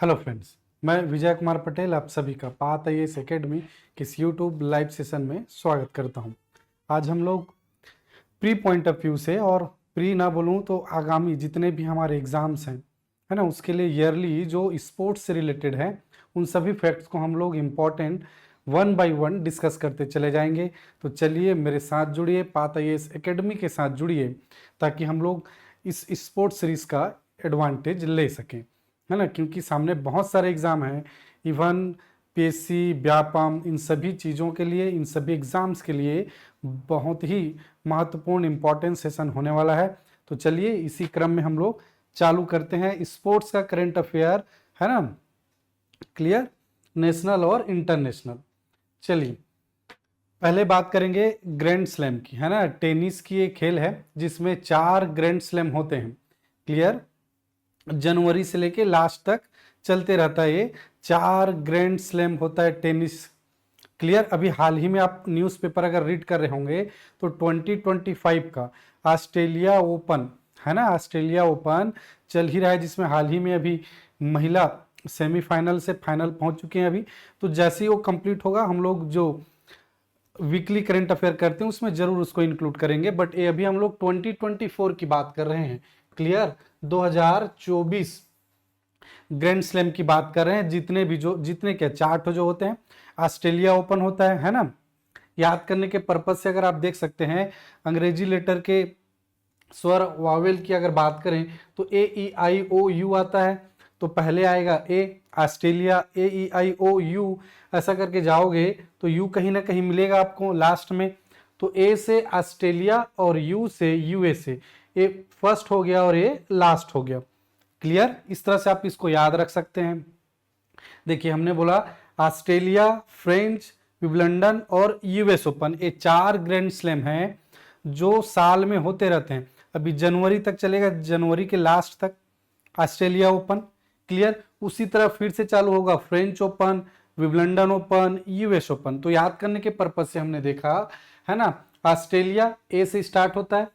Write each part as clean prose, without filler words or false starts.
Hello friends, मैं विजय कुमार पटेल आप सभी का पात आईएएस एकेडमी के इस यूट्यूब लाइव सेशन में स्वागत करता हूं। आज हम लोग प्री पॉइंट ऑफ व्यू से और प्री ना बोलूं तो आगामी जितने भी हमारे एग्जाम्स हैं, है ना, उसके लिए ईयरली जो स्पोर्ट्स से रिलेटेड है उन सभी फैक्ट्स को हम लोग important one by one discuss करते चले जाएंगे। तो चलिए मेरे साथ जुड़िए, पात आईएएस एकेडमी के साथ जुड़िए ताकि हम लोग इस स्पोर्ट्स सीरीज का एडवांटेज ले सकें, है ना, क्योंकि सामने बहुत सारे एग्ज़ाम हैं। इवन पीएससी, व्यापम, इन सभी चीज़ों के लिए, इन सभी एग्ज़ाम्स के लिए बहुत ही महत्वपूर्ण इम्पॉर्टेंट सेशन होने वाला है। तो चलिए इसी क्रम में हम लोग चालू करते हैं स्पोर्ट्स का करंट अफेयर, है ना, क्लियर, नेशनल और इंटरनेशनल। चलिए पहले बात करेंगे ग्रैंड स्लैम की, है ना। टेनिस की एक खेल है जिसमें 4 ग्रैंड स्लैम होते हैं, क्लियर। जनवरी से लेके लास्ट तक चलते रहता है, ये 4 ग्रैंड स्लैम होता है टेनिस, क्लियर। अभी हाल ही में आप न्यूज़पेपर अगर रीड कर रहे होंगे तो 2025 का ऑस्ट्रेलिया ओपन, है ना, ऑस्ट्रेलिया ओपन चल ही रहा है, जिसमें हाल ही में अभी महिला सेमीफाइनल से फाइनल पहुंच चुके हैं अभी। तो जैसे ही वो कंप्लीट होगा हम लोग जो वीकली करंट अफेयर करते हैं उसमें जरूर उसको इंक्लूड करेंगे। बट ये अभी हम लोग 2024 की बात कर रहे हैं, क्लियर। 2024 ग्रैंड स्लैम की बात कर रहे हैं। जितने क्या 4 जो होते हैं, ऑस्ट्रेलिया ओपन होता है ना। याद करने के पर्पज से अगर आप देख सकते हैं, अंग्रेजी लेटर के स्वर वावेल की अगर बात करें तो AEIOU आता है। तो पहले आएगा ए, ऑस्ट्रेलिया, AEIOU, ऐसा करके जाओगे तो यू कहीं ना कहीं मिलेगा आपको लास्ट में। तो ए से ऑस्ट्रेलिया और यू से यूएसए, ए फर्स्ट हो गया और ए लास्ट हो गया, क्लियर। इस तरह से आप इसको याद रख सकते हैं। देखिए हमने बोला ऑस्ट्रेलिया, फ्रेंच, विंबलडन और यूएस ओपन, ये 4 ग्रैंड स्लैम हैं जो साल में होते रहते हैं। अभी जनवरी तक चलेगा, जनवरी के लास्ट तक ऑस्ट्रेलिया ओपन, क्लियर। उसी तरह फिर से चालू होगा French open, Wimbledon open, US open. तो याद करने के पर्पज से हमने देखा, है ना, ऑस्ट्रेलिया ए से स्टार्ट होता है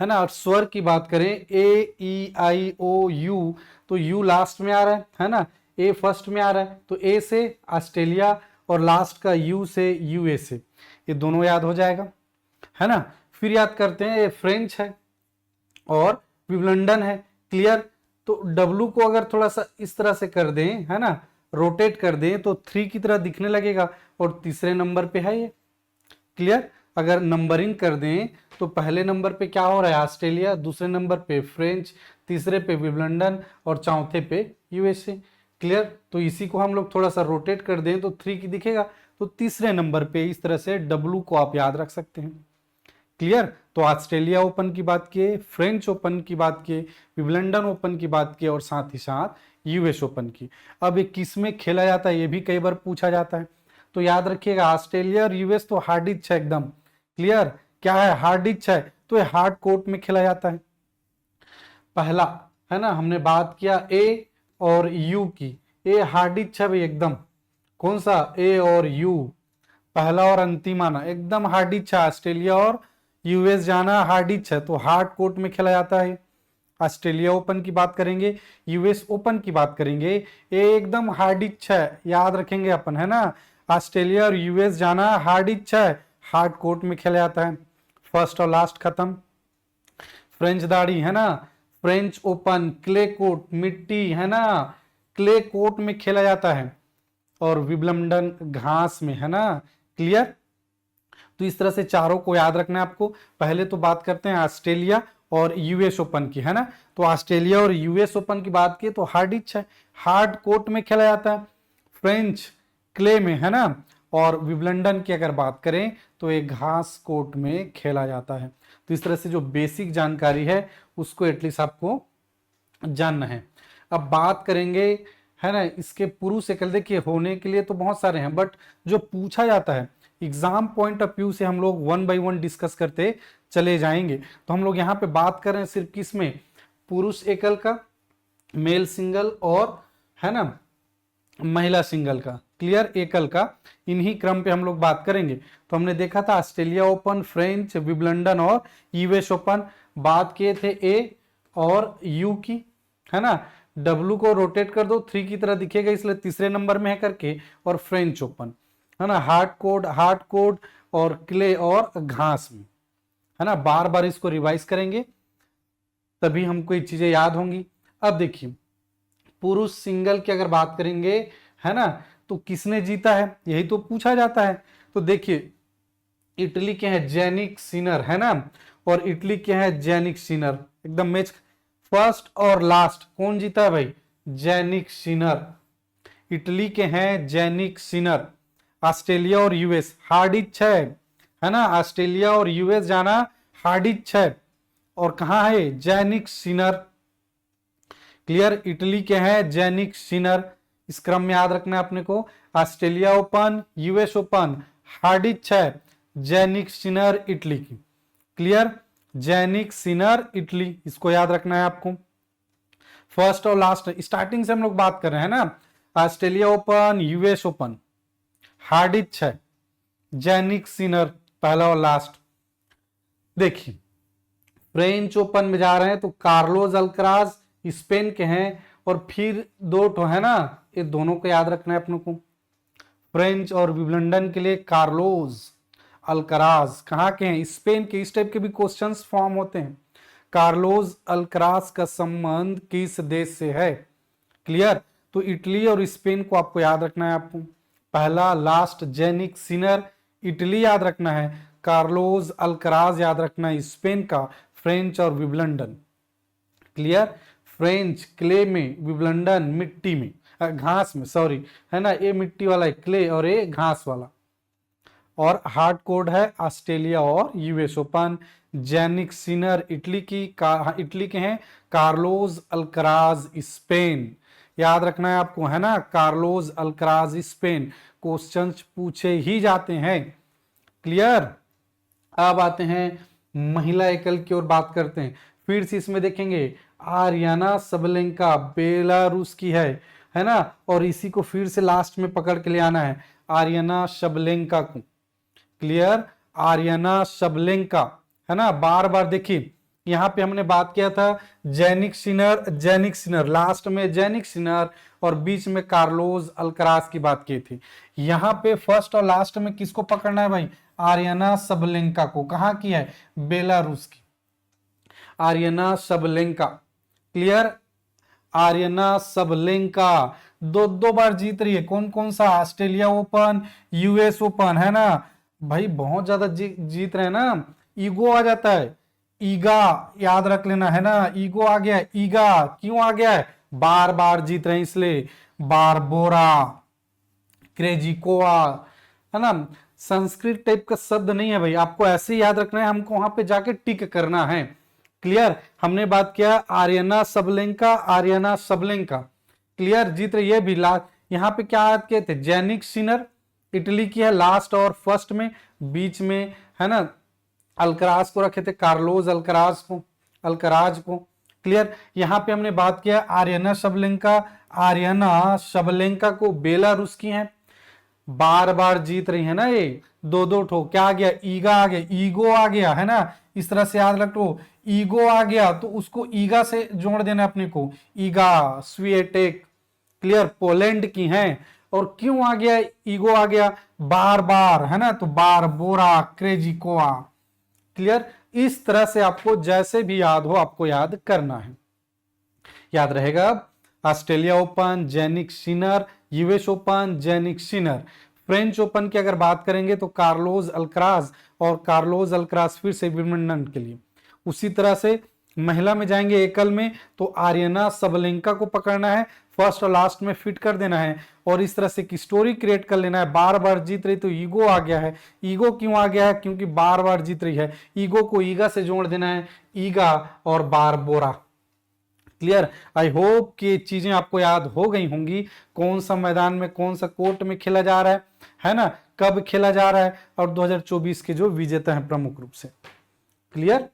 ना। और स्वर की बात करें AEIOU, तो यू लास्ट में आ रहा है ना, ए फर्स्ट में आ रहा है। तो ए से ऑस्ट्रेलिया और लास्ट का यू से यूएसए, ये दोनों याद हो जाएगा, है ना। फिर याद करते हैं फ्रेंच है और विंबलडन है, क्लियर। तो डब्लू को अगर थोड़ा सा इस तरह से कर दें, है ना, रोटेट कर दें तो 3 की तरह दिखने लगेगा और तीसरे नंबर पे है ये, क्लियर। अगर नंबरिंग कर दें तो पहले नंबर पे क्या हो रहा है, ऑस्ट्रेलिया, दूसरे नंबर पे फ्रेंच, तीसरे पे विंबलडन और चौथे पे यूएसए, क्लियर। तो इसी को हम लोग थोड़ा सा रोटेट कर दें तो 3 की दिखेगा। तो तीसरे नंबर पे इस तरह से डब्लू को आप याद रख सकते हैं, क्लियर। तो ऑस्ट्रेलिया ओपन की बात किए, फ्रेंच ओपन की बात किए, विंबलडन ओपन की बात किए और साथ ही साथ यूएस ओपन की। अब ये किस में खेला जाता है ये भी कई बार पूछा जाता है। तो याद रखिएगा ऑस्ट्रेलिया और यूएस तो हार्ड इच है एकदम, क्लियर। क्या है, हार्ड इच है, तो ये हार्ड कोर्ट में खेला जाता है। पहला, है ना, हमने बात किया ए और यू की, ए हार्ड इच है भाई एकदम। कौन सा, ए और यू, पहला और अंतिम आना एकदम हार्ड इच है। ऑस्ट्रेलिया और यूएस जाना हार्ड इच है, तो हार्ड कोर्ट में खेला जाता है। ऑस्ट्रेलिया ओपन की बात करेंगे, यूएस ओपन की बात करेंगे, ये एकदम हार्ड इच है, याद रखेंगे अपन, है ना। ऑस्ट्रेलिया और यूएस जाना हार्ड इच है, हार्ड कोर्ट में खेला जाता है। फर्स्ट और लास्ट खत्म। फ्रेंच दाढ़ी, है ना, फ्रेंच ओपन क्ले कोर्ट, मिट्टी, है ना, क्ले कोर्ट में खेला जाता है। और विंबलडन घास में, है ना, क्लियर। तो इस तरह से चारों को याद रखना है आपको। पहले तो बात करते हैं ऑस्ट्रेलिया और यूएस ओपन की, है ना। तो ऑस्ट्रेलिया और यूएस ओपन की बात की तो हार्ड इच है, हार्ड कोर्ट में खेला जाता है। फ्रेंच क्ले में, है ना। और विंबलडन की अगर बात करें तो एक घास कोर्ट में खेला जाता है। तो इस तरह से जो बेसिक जानकारी है उसको एटलीस्ट आपको जानना है। अब बात करेंगे, है ना, इसके पुरुष से, कल देखिए होने के लिए तो बहुत सारे हैं बट जो पूछा जाता है एग्जाम पॉइंट ऑफ व्यू से हम लोग वन बाय वन डिस्कस करते चले जाएंगे। तो हम लोग यहाँ पे बात कर रहे हैं सिर्फ किसमें, पुरुष एकल का, मेल सिंगल और, है ना, महिला सिंगल का, क्लियर, एकल का। इन्हीं क्रम पे हम लोग बात करेंगे। तो हमने देखा था ऑस्ट्रेलिया ओपन, फ्रेंच, विंबलडन और यूएस ओपन, बात किए थे ए और यू की, है ना। डब्लू को रोटेट कर दो 3 की तरह दिखेगा, इसलिए तीसरे नंबर में है करके, और फ्रेंच ओपन, है ना, हार्ड कोड और क्ले और घास में, है ना। बार बार इसको रिवाइज करेंगे तभी हमको ये चीजें याद होंगी। अब देखिए पुरुष सिंगल की अगर बात करेंगे, है ना, तो किसने जीता है यही तो पूछा जाता है। तो देखिए इटली के हैं जेनिक सिनर, है ना, और इटली के हैं जेनिक सिनर, एकदम मैच। फर्स्ट और लास्ट कौन जीता है भाई? Jannik Sinner. इटली के हैं जेनिक सिनर। ऑस्ट्रेलिया और यूएस हार्ड इच है ना, ऑस्ट्रेलिया और यूएस जाना हार्ड इच है। और कहां है? Jannik Sinner. क्लियर, इटली के हैं जेनिक सिनर। इस क्रम में याद रखना है अपने को, Australia open, US open, hard etch है, जेनिक सिनर इटली की। क्लियर, जेनिक सिनर इटली, इसको याद रखना है आपको। फर्स्ट और लास्ट स्टार्टिंग से हम लोग बात कर रहे हैं ना, Australia open, US open, hard etch है, जेनिक सिनर पहला और लास्ट। देखिए फ्रेंच ओपन में जा रहे हैं तो कार्लोस अल्कराज स्पेन के हैं, और फिर दो ठो है ना, ये दोनों को याद रखना है अपने को। फ्रेंच और विंबलडन के लिए कार्लोस अल्कराज कहाँ के हैं? स्पेन के। इस टाइप के भी क्वेश्चंस फॉर्म होते हैं। कार्लोस अल्कराज का संबंध किस देश से है? क्लियर, तो इटली और स्पेन को आपको याद रखना है। आपको पहला लास्ट जेनिक सिनर इटली याद रखना है, कार्लोस अल्कराज याद रखना है स्पेन का, फ्रेंच और विंबलडन। क्लियर, फ्रेंच क्ले में, विंबलडन मिट्टी में, घास में, सॉरी, है ना, ये मिट्टी वाला है क्ले और ये घास वाला। और हार्ड कोड है ऑस्ट्रेलिया और US open. Jannik Sinner Italy की, इटली के हैं, कार्लोस अल्कराज स्पेन याद रखना है आपको, है ना, कार्लोस अल्कराज स्पेन। क्वेश्चंस पूछे ही जाते हैं। क्लियर, अब आते हैं महिला एकल की ओर बात करते हैं। फिर से इसमें देखेंगे आर्याना सबलेंका बेलारूस की है ना, और इसी को फिर से लास्ट में पकड़ के ले आना है, आर्याना सबलेंका को। क्लियर, आर्याना सबलेंका, है ना। बार बार देखिए यहां पे हमने बात किया था जेनिक सिनर, लास्ट में जेनिक सिनर और बीच में कार्लोस अल्कराज की बात की थी। यहां पे फर्स्ट और लास्ट में किसको पकड़ना है भाई? आर्याना सबलेंका को। कहां की है? बेलारूस की, Aryna Sabalenka. Clear, Aryna Sabalenka दो बार जीत रही है। कौन कौन सा? ऑस्ट्रेलिया ओपन, यूएस ओपन, है ना भाई, बहुत ज्यादा जीत रहे हैं ना। ईगो आ जाता है, ईगा याद रख लेना, है ना, ईगो आ गया है। ईगा क्यों आ गया है? बार बार जीत रहे हैं इसलिए। बारबोरा, क्रेजिकोआ, है ना, संस्कृत टाइप का शब्द नहीं है भाई, आपको ऐसे याद रखना है, हमको वहां पे जाके टिक करना है। क्लियर, हमने बात किया Aryna Sabalenka, Aryna Sabalenka. Clear, जीत रही है भी। यहाँ पे क्या याद किए थे? जेनिक सिनर इटली की है लास्ट और फर्स्ट में, बीच में है ना अल्कराज को रखे थे, कार्लोस अल्कराज को। क्लियर, यहाँ पे हमने बात किया आर्याना सबलेंका को बेलारूस की है, बार बार जीत रही है ना ये, दो ठो। क्या आ गया? ईगा आ गया, ईगो आ गया, है ना, इस तरह से याद रखो। ईगो आ गया तो उसको ईगा से जोड़ देना अपने को, ईगा, स्वीटेक। क्लियर, पोलैंड की हैं। और क्यों आ गया ईगो? आ गया बार बार, है ना, तो बारबोरा, क्रेजिकोआ। क्लियर, इस तरह से आपको जैसे भी याद हो आपको याद करना है। याद रहेगा अब Australia open Jannik Sinner, US open Jannik Sinner. French open की अगर बात करेंगे तो कार्लोस अल्कराज, और कार्लोस अल्कराज फिर से विंबलडन के लिए। उसी तरह से महिला में जाएंगे एकल में तो आर्याना सबलेंका को पकड़ना है, फर्स्ट और लास्ट में फिट कर देना है, और इस तरह से की स्टोरी क्रिएट कर लेना है। बार बार जीत रही तो ईगो आ गया है। ईगो क्यों आ गया है? क्योंकि बार बार जीत रही है, ईगो को ईगा से जोड़ देना है, ईगा और बारबोरा। क्लियर, आई होप कि चीजें आपको याद हो गई होंगी। कौन सा मैदान में, कौन सा कोर्ट में खेला जा रहा है ना, कब खेला जा रहा है, और 2024 के जो विजेता हैं प्रमुख रूप से। क्लियर,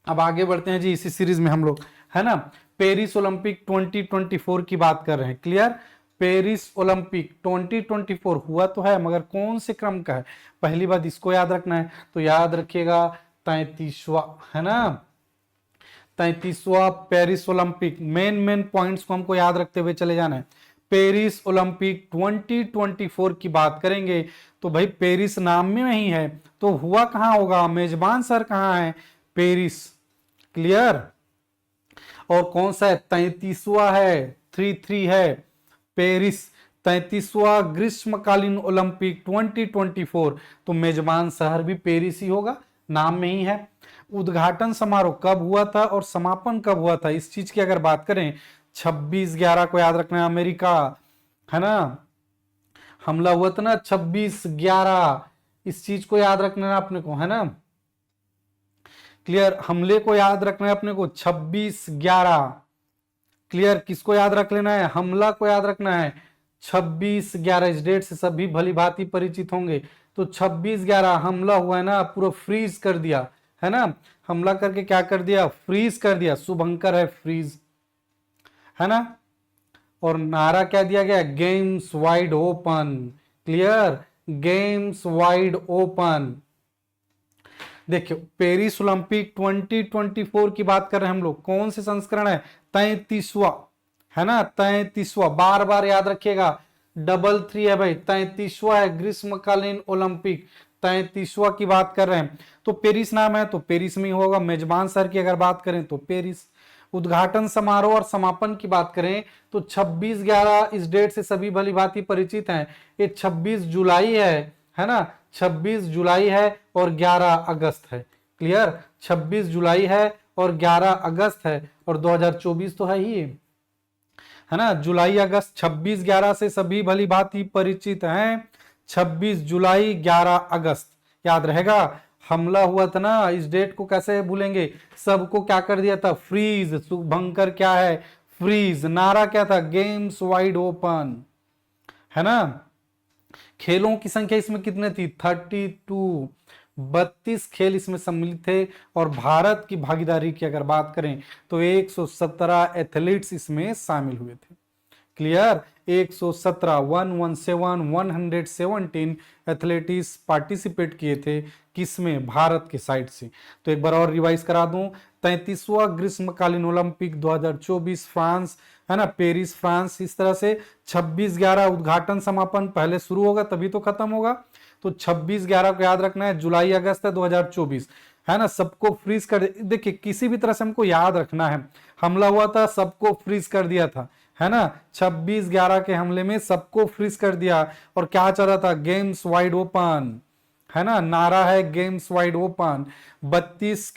अब आगे बढ़ते हैं जी इसी सीरीज में हम लोग, है ना। पेरिस ओलंपिक 2024 की बात कर रहे हैं। क्लियर, पेरिस ओलंपिक 2024 हुआ तो है, मगर कौन से क्रम का है? पहली बात इसको याद रखना है, तो याद रखिएगा 33वां, है ना, 33वां पेरिस ओलंपिक। मेन पॉइंट्स को हमको याद रखते हुए चले जाना है। पेरिस ओलंपिक 2024 की बात करेंगे तो भाई पेरिस नाम में ही है, तो हुआ कहां होगा, मेजबान शहर कहां है, पेरिस। क्लियर। और कौन सा है, 33वां है, 33 है, पेरिस। 33वां ग्रीष्मकालीन ओलंपिक 2024, तो मेजबान शहर भी पेरिस ही होगा, नाम में ही है। उद्घाटन समारोह कब हुआ था और समापन कब हुआ था, इस चीज की अगर बात करें 26/11 को याद रखना है, अमेरिका है ना, हमला हुआ था ना 26/11, इस चीज को याद रखना है अपने को, है ना। क्लियर, हमले को याद रखना है अपने को 26/11। क्लियर, किसको याद रख लेना है, हमला को याद रखना है 26/11। इस डेट से सभी भली भांति परिचित होंगे। तो 26/11 हमला हुआ है ना, पूरा फ्रीज कर दिया है ना, हमला करके क्या कर दिया, फ्रीज कर दिया, शुभंकर है फ्रीज, है ना। और नारा क्या दिया गया, games wide open. Clear, games wide open. देखियो पेरिस ओलंपिक 2024 की बात कर रहे हैं हम लोग, कौन से संस्करण है, 33वां है ना, 33वां, बार बार याद रखिएगा, 33 है भाई, 33वां है ग्रीष्मकालीन ओलंपिक, 33वां की बात कर रहे हैं। तो पेरिस नाम है तो पेरिस में होगा। मेजबान शहर की अगर बात करें तो पेरिस। उद्घाटन समारोह और समापन की बात करें तो 26/11 इस डेट से सभी भली भांति परिचित हैं, ये 26 जुलाई है ना, 26 जुलाई है और 11 अगस्त है। क्लियर, 26 जुलाई है और 11 अगस्त है, और 2024 तो है ही, है ना, जुलाई अगस्त, 26/11 से सभी भली भांति परिचित हैं, 26 जुलाई 11 अगस्त, याद रहेगा। हमला हुआ था ना, इस डेट को कैसे भूलेंगे, सबको क्या कर दिया था, फ्रीज। शुभंकर क्या है, फ्रीज। नारा क्या था, गेम्स वाइड ओपन, है ना। खेलों की संख्या इसमें कितने थी, 32, 32 खेल इसमें सम्मिलित थे। और भारत की भागीदारी की अगर बात करें तो 117 एथलीट्स इसमें शामिल हुए थे। क्लियर, 117, 117 एथलेटिक्स पार्टिसिपेट किए थे, किसमें, भारत के साइड से। तो एक बार और रिवाइज करा दूं, 33वां ग्रीष्मकालीन ओलंपिक 2024 फ्रांस, है ना, पेरिस फ्रांस। इस तरह से 26/11 उद्घाटन समापन पहले शुरू होगा तभी तो खत्म होगा। तो 26/11 को याद रखना है, जुलाई अगस्त है 2024, है ना। सबको फ्रीज कर, देखिए किसी भी तरह से हमको याद रखना है, हमला हुआ था सबको फ्रीज कर दिया था, है ना, 26/11 के हमले में सबको फ्रीज कर दिया। और क्या चल रहा था, गेम्स वाइड ओपन, है ना, नारा है गेम्स वाइड ओपन। 32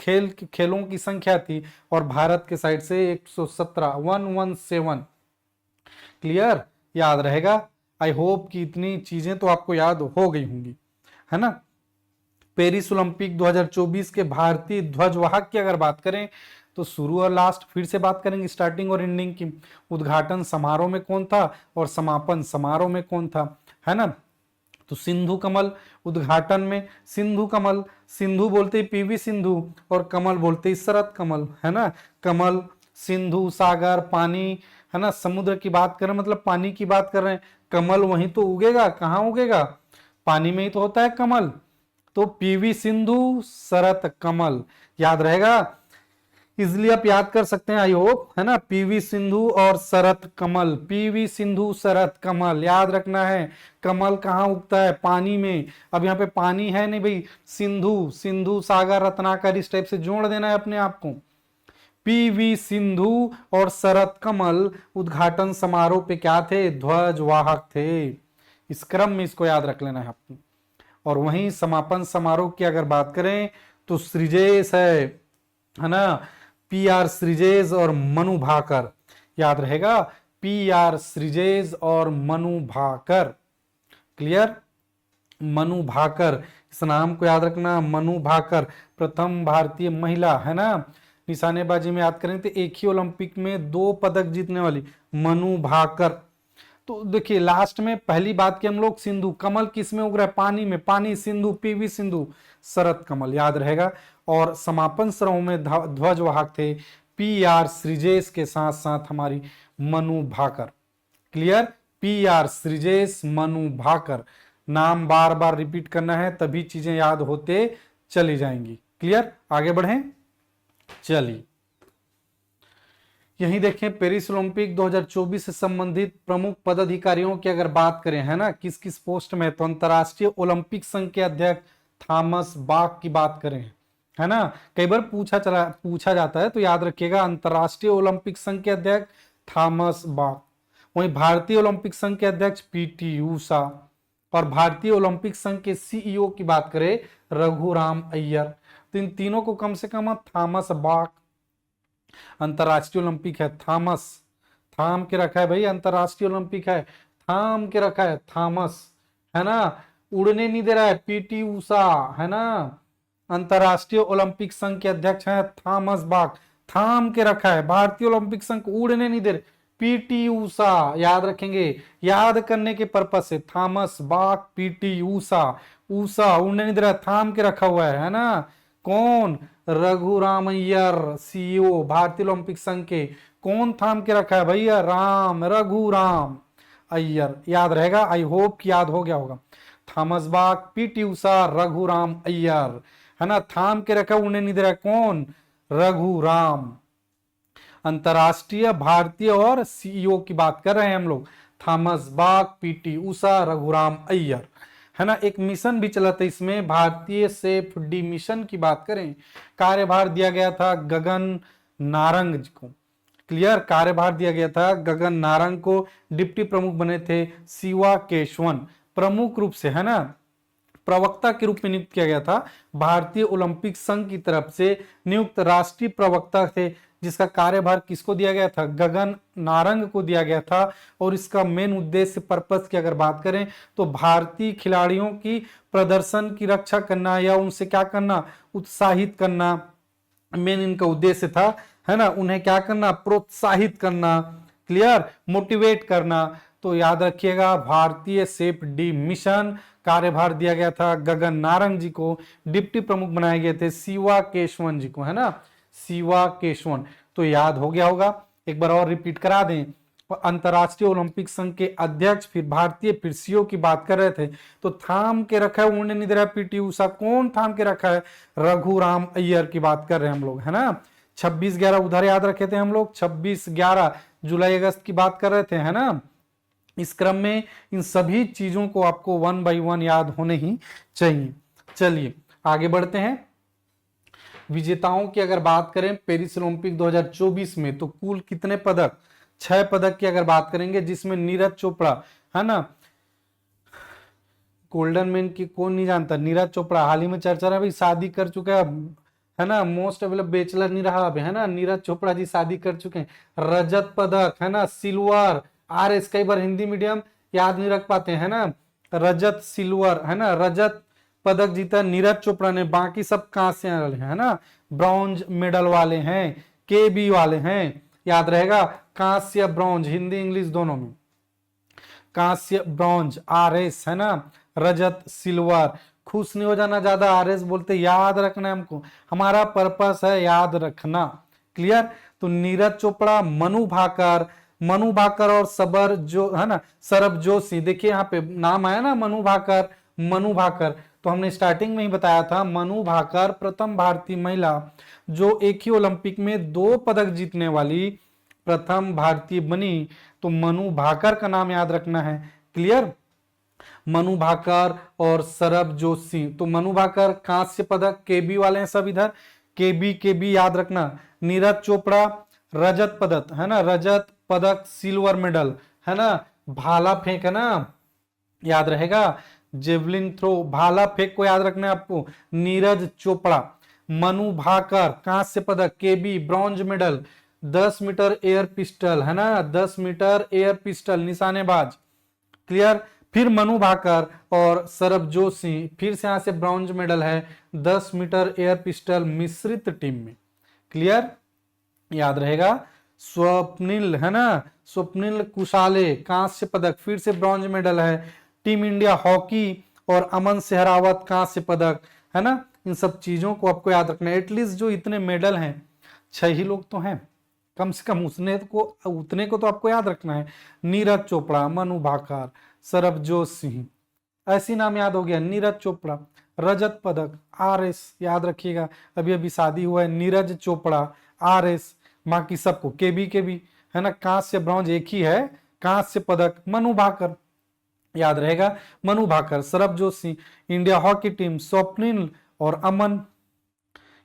खेलों की संख्या थी और भारत के साइड से 117, 117। क्लियर, याद रहेगा। आई होप कि इतनी चीजें तो आपको याद हो गई होंगी, है ना। पेरिस ओलंपिक 2024 के भारतीय ध्वजवाहक की अगर बात करें तो शुरू और लास्ट फिर से बात करेंगे, स्टार्टिंग और एंडिंग की। उद्घाटन समारोह में कौन था और समापन समारोह में कौन था, है ना। तो सिंधु कमल उद्घाटन में, सिंधु कमल, सिंधु बोलते ही पीवी सिंधु और कमल बोलते ही शरद कमल, है ना। कमल, सिंधु, सागर, पानी, है ना, समुद्र की बात कर रहे हैं मतलब पानी की बात कर रहे हैं। कमल वहीं तो उगेगा, कहाँ उगेगा, पानी में ही तो होता है कमल। तो पीवी सिंधु, शरद कमल, याद रहेगा, इजिली आप याद कर सकते हैं आई होप, है ना। पीवी सिंधु और शरद कमल, पीवी सिंधु शरद कमल, याद रखना है। कमल कहाँ उगता है, पानी में। अब यहाँ पे पानी है नहीं भाई, सिंधु, सिंधु सागर रत्नाकर, इस टाइप से जोड़ देना है अपने आप को। पीवी सिंधु और शरद कमल उद्घाटन समारोह पे क्या थे, ध्वजवाहक थे। इस क्रम में इसको याद रख लेना है आपको। और वहीं समापन समारोह की अगर बात करें तो सृजेश है ना, PR सृजेश और मनु भाकर, याद रहेगा, PR सृजेश और मनु भाकर। क्लियर, मनु भाकर, इस नाम को याद रखना, मनु भाकर प्रथम भारतीय महिला, है ना। निशानेबाजी में याद करें तो एक ही ओलंपिक में 2 पदक जीतने वाली मनु भाकर। तो देखिए लास्ट में पहली बात की हम लोग, सिंधु, कमल किस में उग रहा है, पानी में, पानी, सिंधु, पीवी सिंधु, शरद कमल, याद रहेगा। और समापन समारोह में ध्वजवाहक थे PR सृजेश के साथ साथ हमारी मनु भाकर। क्लियर, PR सृजेश, मनु भाकर, नाम बार बार रिपीट करना है तभी चीजें याद होते चली जाएंगी। क्लियर, आगे बढ़ें, चलिए यही देखें, पेरिस ओलंपिक 2024 से संबंधित प्रमुख पदाधिकारियों की अगर बात करें, है ना, किस किस पोस्ट में, तो अंतर्राष्ट्रीय ओलंपिक संघ के अध्यक्ष थॉमस बाक की बात करें, है ना, कई बार पूछा जाता है, तो याद रखिएगा अंतर्राष्ट्रीय ओलंपिक संघ के अध्यक्ष थॉमस बाक। वहीं भारतीय ओलंपिक संघ के अध्यक्ष पीटी ऊषा, और भारतीय ओलंपिक संघ के सीईओ की बात करें रघुराम अय्यर। तो इन तीनों को कम से कम थॉमस बाक, अंतर्राष्ट्रीय ओलंपिक है थॉमस, थाम के रखा है भाई, अंतर्राष्ट्रीय ओलंपिक है थाम के रखा है थॉमस, है ना, उड़ने नहीं दे रहा है पीटी ऊषा, है ना, अंतर्राष्ट्रीय ओलंपिक संघ के अध्यक्ष हैं थॉमस बाक, थाम के रखा है, भारतीय ओलंपिक संघ को उड़ने नहीं दे रहे पीटी ऊषा, याद रखेंगे, याद करने के पर्पज से, Thomas Bach PT Usha, Usha उड़ने नहीं दे रहा, थाम के रखा हुआ है ना, कौन, रघुराम अय्यर सीईओ भारतीय ओलंपिक संघ के, कौन थाम के रखा है भैया, राम, रघुराम अय्यर, याद रहेगा, आई होप कि याद हो गया होगा, Thomas Bach PT Usha Raghuram Iyer, है ना, थाम के रखा, उड़ने नहीं दे रहा, कौन, रघुराम। अंतरराष्ट्रीय, भारतीय और सीईओ की बात कर रहे हैं हम लोग, Thomas Bach PT Usha Raghuram Iyer, है ना। एक मिशन भी चला था इसमें, भारतीय सेफ डी मिशन की बात करें, कार्यभार दिया गया था गगन नारंग जी को, क्लियर, कार्यभार दिया गया था गगन नारंग को, डिप्टी प्रमुख बने थे शिवा केशवन, प्रमुख रूप से, है ना, प्रवक्ता के रूप में नियुक्त किया गया था, भारतीय ओलंपिक संघ की तरफ से नियुक्त राष्ट्रीय प्रवक्ता थे, जिसका कार्यभार किसको दिया गया था, गगन नारंग को दिया गया था, और इसका मेन उद्देश्य, पर्पस की अगर बात करें तो भारतीय खिलाड़ियों की प्रदर्शन की रक्षा करना या उनसे क्या करना, उत्साहित करना, मेन इनका उद्देश्य था, है ना, उन्हें क्या करना, प्रोत्साहित करना, क्लियर, मोटिवेट करना। तो याद रखिएगा भारतीय सेफ डी मिशन, कार्यभार दिया गया था गगन नारंग जी को, डिप्टी प्रमुख बनाए गए थे शिवा केशवन जी को, है ना, शिवा केशवन। तो याद हो गया होगा, एक बार और रिपीट करा दें, अंतरराष्ट्रीय ओलंपिक संघ के अध्यक्ष, फिर भारतीय, फिर सीईओ की बात कर रहे थे, तो थाम के रखा है, उड़ने नहीं दे रहा पीटी ऊषा, कौन थाम के रखा है, रघुराम अय्यर की बात कर रहे हैं हम लोग, है ना। 26/11 उधर याद रखे थे हम लोग, 26/11 जुलाई अगस्त की बात कर रहे थे, है ना। इस क्रम में इन सभी चीजों को आपको 1 बाय 1 याद होने ही चाहिए। चलिए आगे बढ़ते हैं। विजेताओं की अगर बात करें पेरिस ओलंपिक 2024 में, तो कुल कितने पदक, 6 पदक की अगर बात करेंगे, जिसमें नीरज चोपड़ा, है ना, गोल्डन मैन की कौन नहीं जानता, नीरज चोपड़ा हाल ही में चर्चा रहा, भाई शादी कर चुका है ना, मोस्ट अवेलेबल बैचलर नहीं रहा अब, है ना, नीरज चोपड़ा जी शादी कर चुके हैं। रजत पदक, है ना, सिल्वर, RS, कई बार हिंदी मीडियम याद नहीं रख पाते, है ना, रजत सिल्वर, है ना, रजत पदक जीता नीरज चोपड़ा ने, बाकी सब कांस्य वाले हैं, है ना, ब्रॉन्ज मेडल वाले हैं, KB वाले हैं, याद रहेगा, कांस्य ब्रॉन्ज, हिंदी इंग्लिश दोनों में, कांस्य ब्रॉन्ज RS, है ना, रजत सिल्वर। खुश नहीं हो जाना ज्यादा, RS बोलते, याद रखना है हमको, हमारा पर्पस है याद रखना, क्लियर। तो नीरज चोपड़ा, मनु भाकर और सबर जो, है ना, सरब जोशी, देखिए यहाँ पे नाम आया ना, मनु भाकर, तो हमने स्टार्टिंग में ही बताया था, मनु भाकर प्रथम भारतीय महिला जो एक ही ओलंपिक में 2 पदक जीतने वाली प्रथम भारतीय बनी, तो मनु भाकर का नाम याद रखना है, क्लियर। मनु भाकर और सरब जोशी, तो मनु भाकर कांस्य पदक, KB वाले हैं सब इधर, KB याद रखना, नीरज चोपड़ा रजत पदक, है ना, रजत पदक सिल्वर मेडल, है ना, भाला फेंक, है ना, याद रहेगा, जेवलिन थ्रो, भाला फेंक को याद रखना है आपको, नीरज चोपड़ा। मनु भाकर कांस्य पदक, KB bronze medal, 10 metre air pistol, है ना, 10 मीटर एयर पिस्टल निशानेबाज, क्लियर। फिर मनु भाकर और सरब जोशी, फिर से यहां से ब्रॉन्ज मेडल है 10 मीटर एयर पिस्टल मिश्रित टीम में, क्लियर, याद रहेगा। स्वप्निल, है ना, स्वप्निल कुशाले कांस्य पदक, फिर से ब्रॉन्ज मेडल है, टीम इंडिया हॉकी, और अमन सहरावत कांस्य पदक, है ना। इन सब चीजों को आपको याद रखना है, एटलीस्ट जो इतने मेडल हैं 6 ही लोग तो हैं, कम से कम उतने को तो आपको याद रखना है। नीरज चोपड़ा, मनु भाकर, सरबजोत सिंह, ऐसी नाम याद हो गया, नीरज चोपड़ा। रजत पदक RS याद रखिएगा, अभी अभी शादी हुआ है, नीरज चोपड़ा RS। बाकी सबको केबी के भी, है ना, कांस्य ब्रॉन्ज एक ही है, कांस्य पदक मनु भाकर, याद रहेगा Manu Bhaker. Sarab Joshi, India hockey team Swapnil और अमन,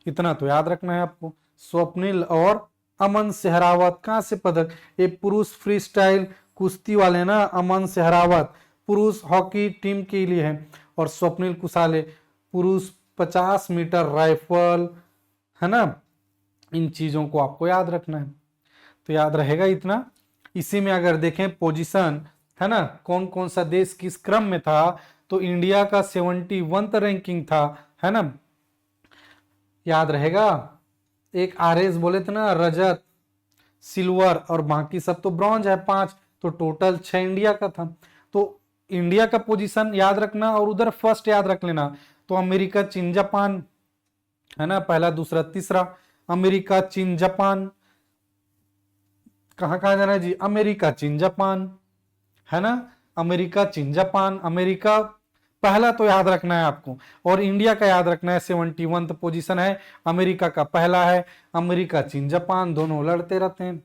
इतना तो याद रखना है आपको, स्वप्निल और अमन सहरावत कांस्य पदक। ये पुरुष फ्री स्टाइल कुश्ती वाले ना, अमन सहरावत पुरुष हॉकी टीम के लिए है, और स्वप्निल कुसाले पुरुष 50 मीटर राइफल, है ना। इन चीजों को आपको याद रखना है, तो याद रहेगा इतना। इसी में अगर देखें पोजीशन, है ना, कौन कौन सा देश किस क्रम में था, तो इंडिया का 71 रैंकिंग था, है ना, याद रहेगा। एक आरएस बोले थे ना, रजत सिल्वर और बाकी सब तो ब्रॉन्ज है 5, तो टोटल 6 इंडिया का था। तो इंडिया का पोजीशन याद रखना और उधर फर्स्ट याद रख लेना। तो अमेरिका चीन जापान, है ना, पहला दूसरा तीसरा, अमेरिका चीन जापान, कहां कहां जाना है जी, अमेरिका चीन जापान, है ना, अमेरिका चीन जापान, अमेरिका पहला तो याद रखना है आपको, और इंडिया का याद रखना है 71 पोजीशन है, अमेरिका का पहला है। अमेरिका चीन जापान दोनों लड़ते रहते हैं,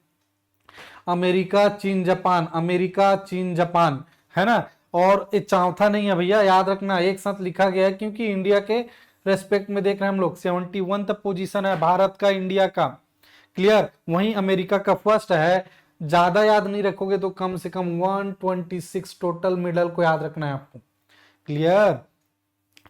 अमेरिका चीन जापान, अमेरिका चीन जापान, है ना। और ये चौथा नहीं है भैया, याद रखना एक साथ लिखा गया है, क्योंकि इंडिया के रेस्पेक्ट में देख रहे हैं हम लोग, 71 पोजीशन है भारत का, इंडिया का, क्लियर। वहीं अमेरिका का फर्स्ट है। ज्यादा याद नहीं रखोगे तो कम से कम 126 टोटल मेडल को याद रखना है आपको, क्लियर।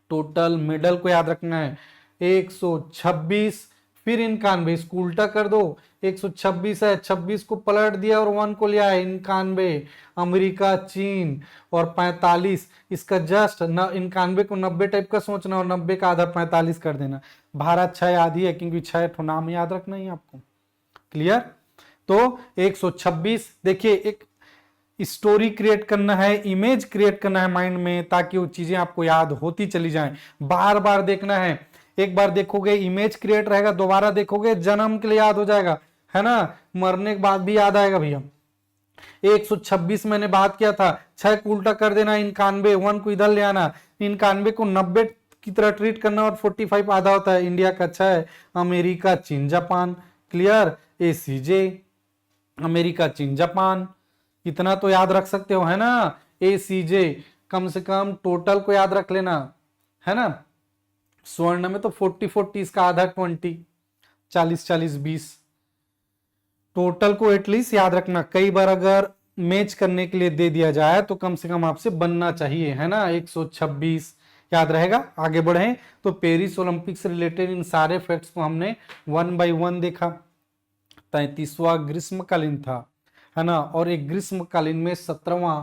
टोटल मेडल को याद रखना है 126, फिर 91, इसको उल्टा कर दो, 126 है, 26 को पलट दिया और 1 को लिया है, 91। अमेरिका चीन और 45, इसका जस्ट 91 को 90 टाइप का सोचना और 90 का आधा 45 कर देना। भारत 6 आधी है, क्योंकि 6 तो नाम याद रखना ही आपको, क्लियर। तो 126, देखिए एक स्टोरी क्रिएट करना है, इमेज क्रिएट करना है माइंड में, ताकि वो चीजें आपको याद होती चली जाएं। बार बार देखना है, एक बार देखोगे इमेज क्रिएट रहेगा, दोबारा देखोगे जन्म के लिए याद हो जाएगा, है ना, मरने के बाद भी याद आएगा भैया। 126 मैंने बात किया था, 6 को उल्टा कर देना, 91, 1 को इधर ले आना, 91 को 90 की तरह ट्रीट करना, और 45 आधा होता है, इंडिया का 6, अमेरिका चीन जापान, क्लियर। ACJ अमेरिका चीन जापान, इतना तो याद रख सकते हो, है ना। ACJ कम से कम टोटल को याद रख लेना, है ना। स्वर्ण में तो 40-40, इसका आधा 20, 40-40, 20, टोटल को एटलीस्ट याद रखना। कई बार अगर मैच करने के लिए दे दिया जाए तो कम से कम आपसे बनना चाहिए, है ना। 126 याद रहेगा। आगे बढ़े तो पेरिस ओलंपिक से रिलेटेड इन सारे फैक्ट्स को हमने 1 बाय 1 देखा। 33वां ग्रीष्मकालीन था, है ना, और एक ग्रीष्मकालीन में 17वां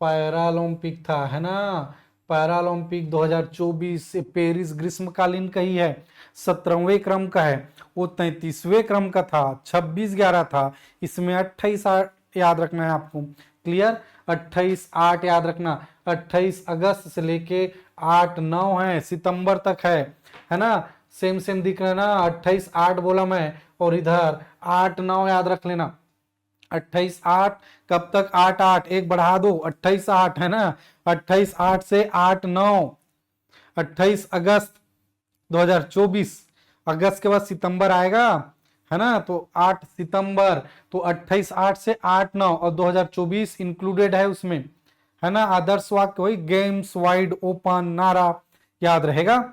पैरालंपिक था, है ना। पैरालंपिक 2024 पेरिस ग्रीष्मकालीन का ही है, 17वें क्रम का है, वो 33वें क्रम का था, 26/11 था, इसमें 28/8 याद रखना है आपको, क्लियर। 28/8 याद रखना, 28 अगस्त से लेके 8-9 है सितंबर तक है ना। सेम सेम दिख रहा है ना, 28/8 बोला मैं, और इधर 8-9 याद रख लेना। 28/8 कब तक, 8-8 एक बढ़ा दो, 28/8 है ना, 28/8 से 8-9, 28 अगस्त 2024, अगस्त के बाद सितंबर आएगा, है ना, तो 8 सितंबर, तो 28/8 से 8-9, और 2024 इंक्लूडेड है उसमें, है ना। आदर्श वाक्य वही, गेम्स वाइड ओपन, नारा याद रहेगा।